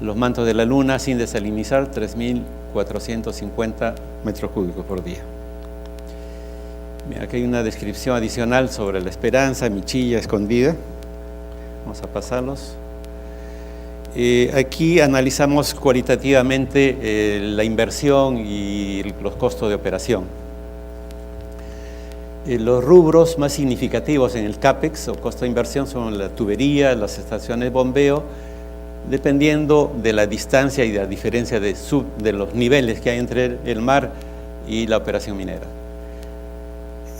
Los Mantos de la Luna, sin desalinizar, 3.450 metros cúbicos por día. Bien, aquí hay una descripción adicional sobre La Esperanza, Michilla, Escondida. Vamos a pasarlos. Aquí analizamos cualitativamente la inversión y los costos de operación. Los rubros más significativos en el CAPEX o costo de inversión son la tubería, las estaciones de bombeo, dependiendo de la distancia y de la diferencia de los niveles que hay entre el mar y la operación minera.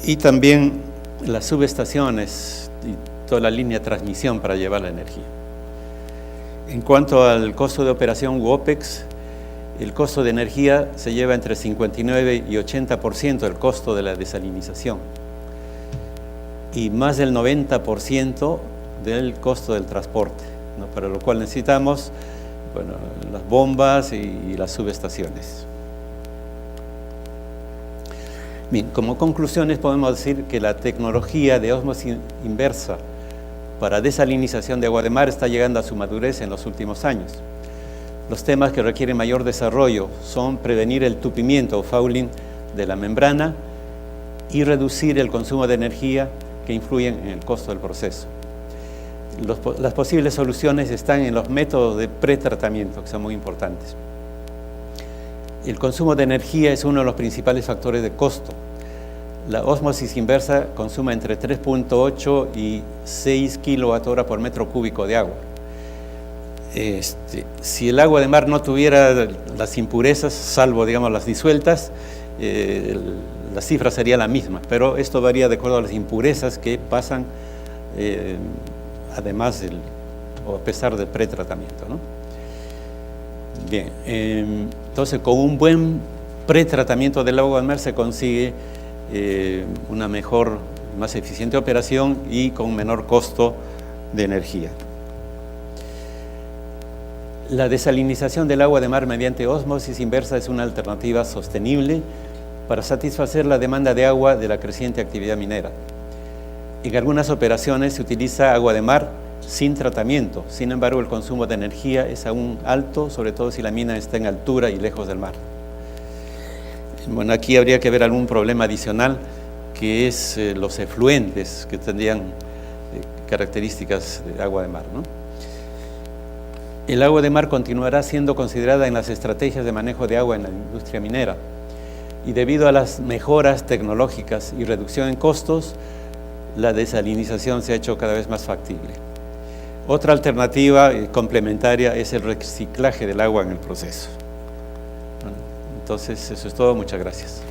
y también las subestaciones y toda la línea de transmisión para llevar la energía. En cuanto al costo de operación u OPEX, el costo de energía se lleva entre 59 y 80% del costo de la desalinización y más del 90% del costo del transporte, ¿no? Para lo cual necesitamos, bueno, las bombas y las subestaciones. Bien, como conclusiones podemos decir que la tecnología de ósmosis inversa para desalinización de agua de mar está llegando a su madurez en los últimos años. Los temas que requieren mayor desarrollo son prevenir el tupimiento o fouling de la membrana y reducir el consumo de energía que influyen en el costo del proceso. Las posibles soluciones están en los métodos de pretratamiento, que son muy importantes. El consumo de energía es uno de los principales factores de costo. La ósmosis inversa consume entre 3.8 y 6 kWh por metro cúbico de agua. Si el agua de mar no tuviera las impurezas, salvo, digamos, las disueltas, la cifra sería la misma, pero esto varía de acuerdo a las impurezas que pasan, además o a pesar del pretratamiento, ¿no? Bien, entonces con un buen pretratamiento del agua de mar se consigue una mejor, más eficiente operación y con menor costo de energía. La desalinización del agua de mar mediante ósmosis inversa es una alternativa sostenible para satisfacer la demanda de agua de la creciente actividad minera. En algunas operaciones se utiliza agua de mar sin tratamiento, sin embargo el consumo de energía es aún alto, sobre todo si la mina está en altura y lejos del mar. Bueno, aquí habría que ver algún problema adicional, que es los efluentes que tendrían características de agua de mar, ¿no? El agua de mar continuará siendo considerada en las estrategias de manejo de agua en la industria minera y debido a las mejoras tecnológicas y reducción en costos, la desalinización se ha hecho cada vez más factible. Otra alternativa complementaria es el reciclaje del agua en el proceso. Entonces, eso es todo. Muchas gracias.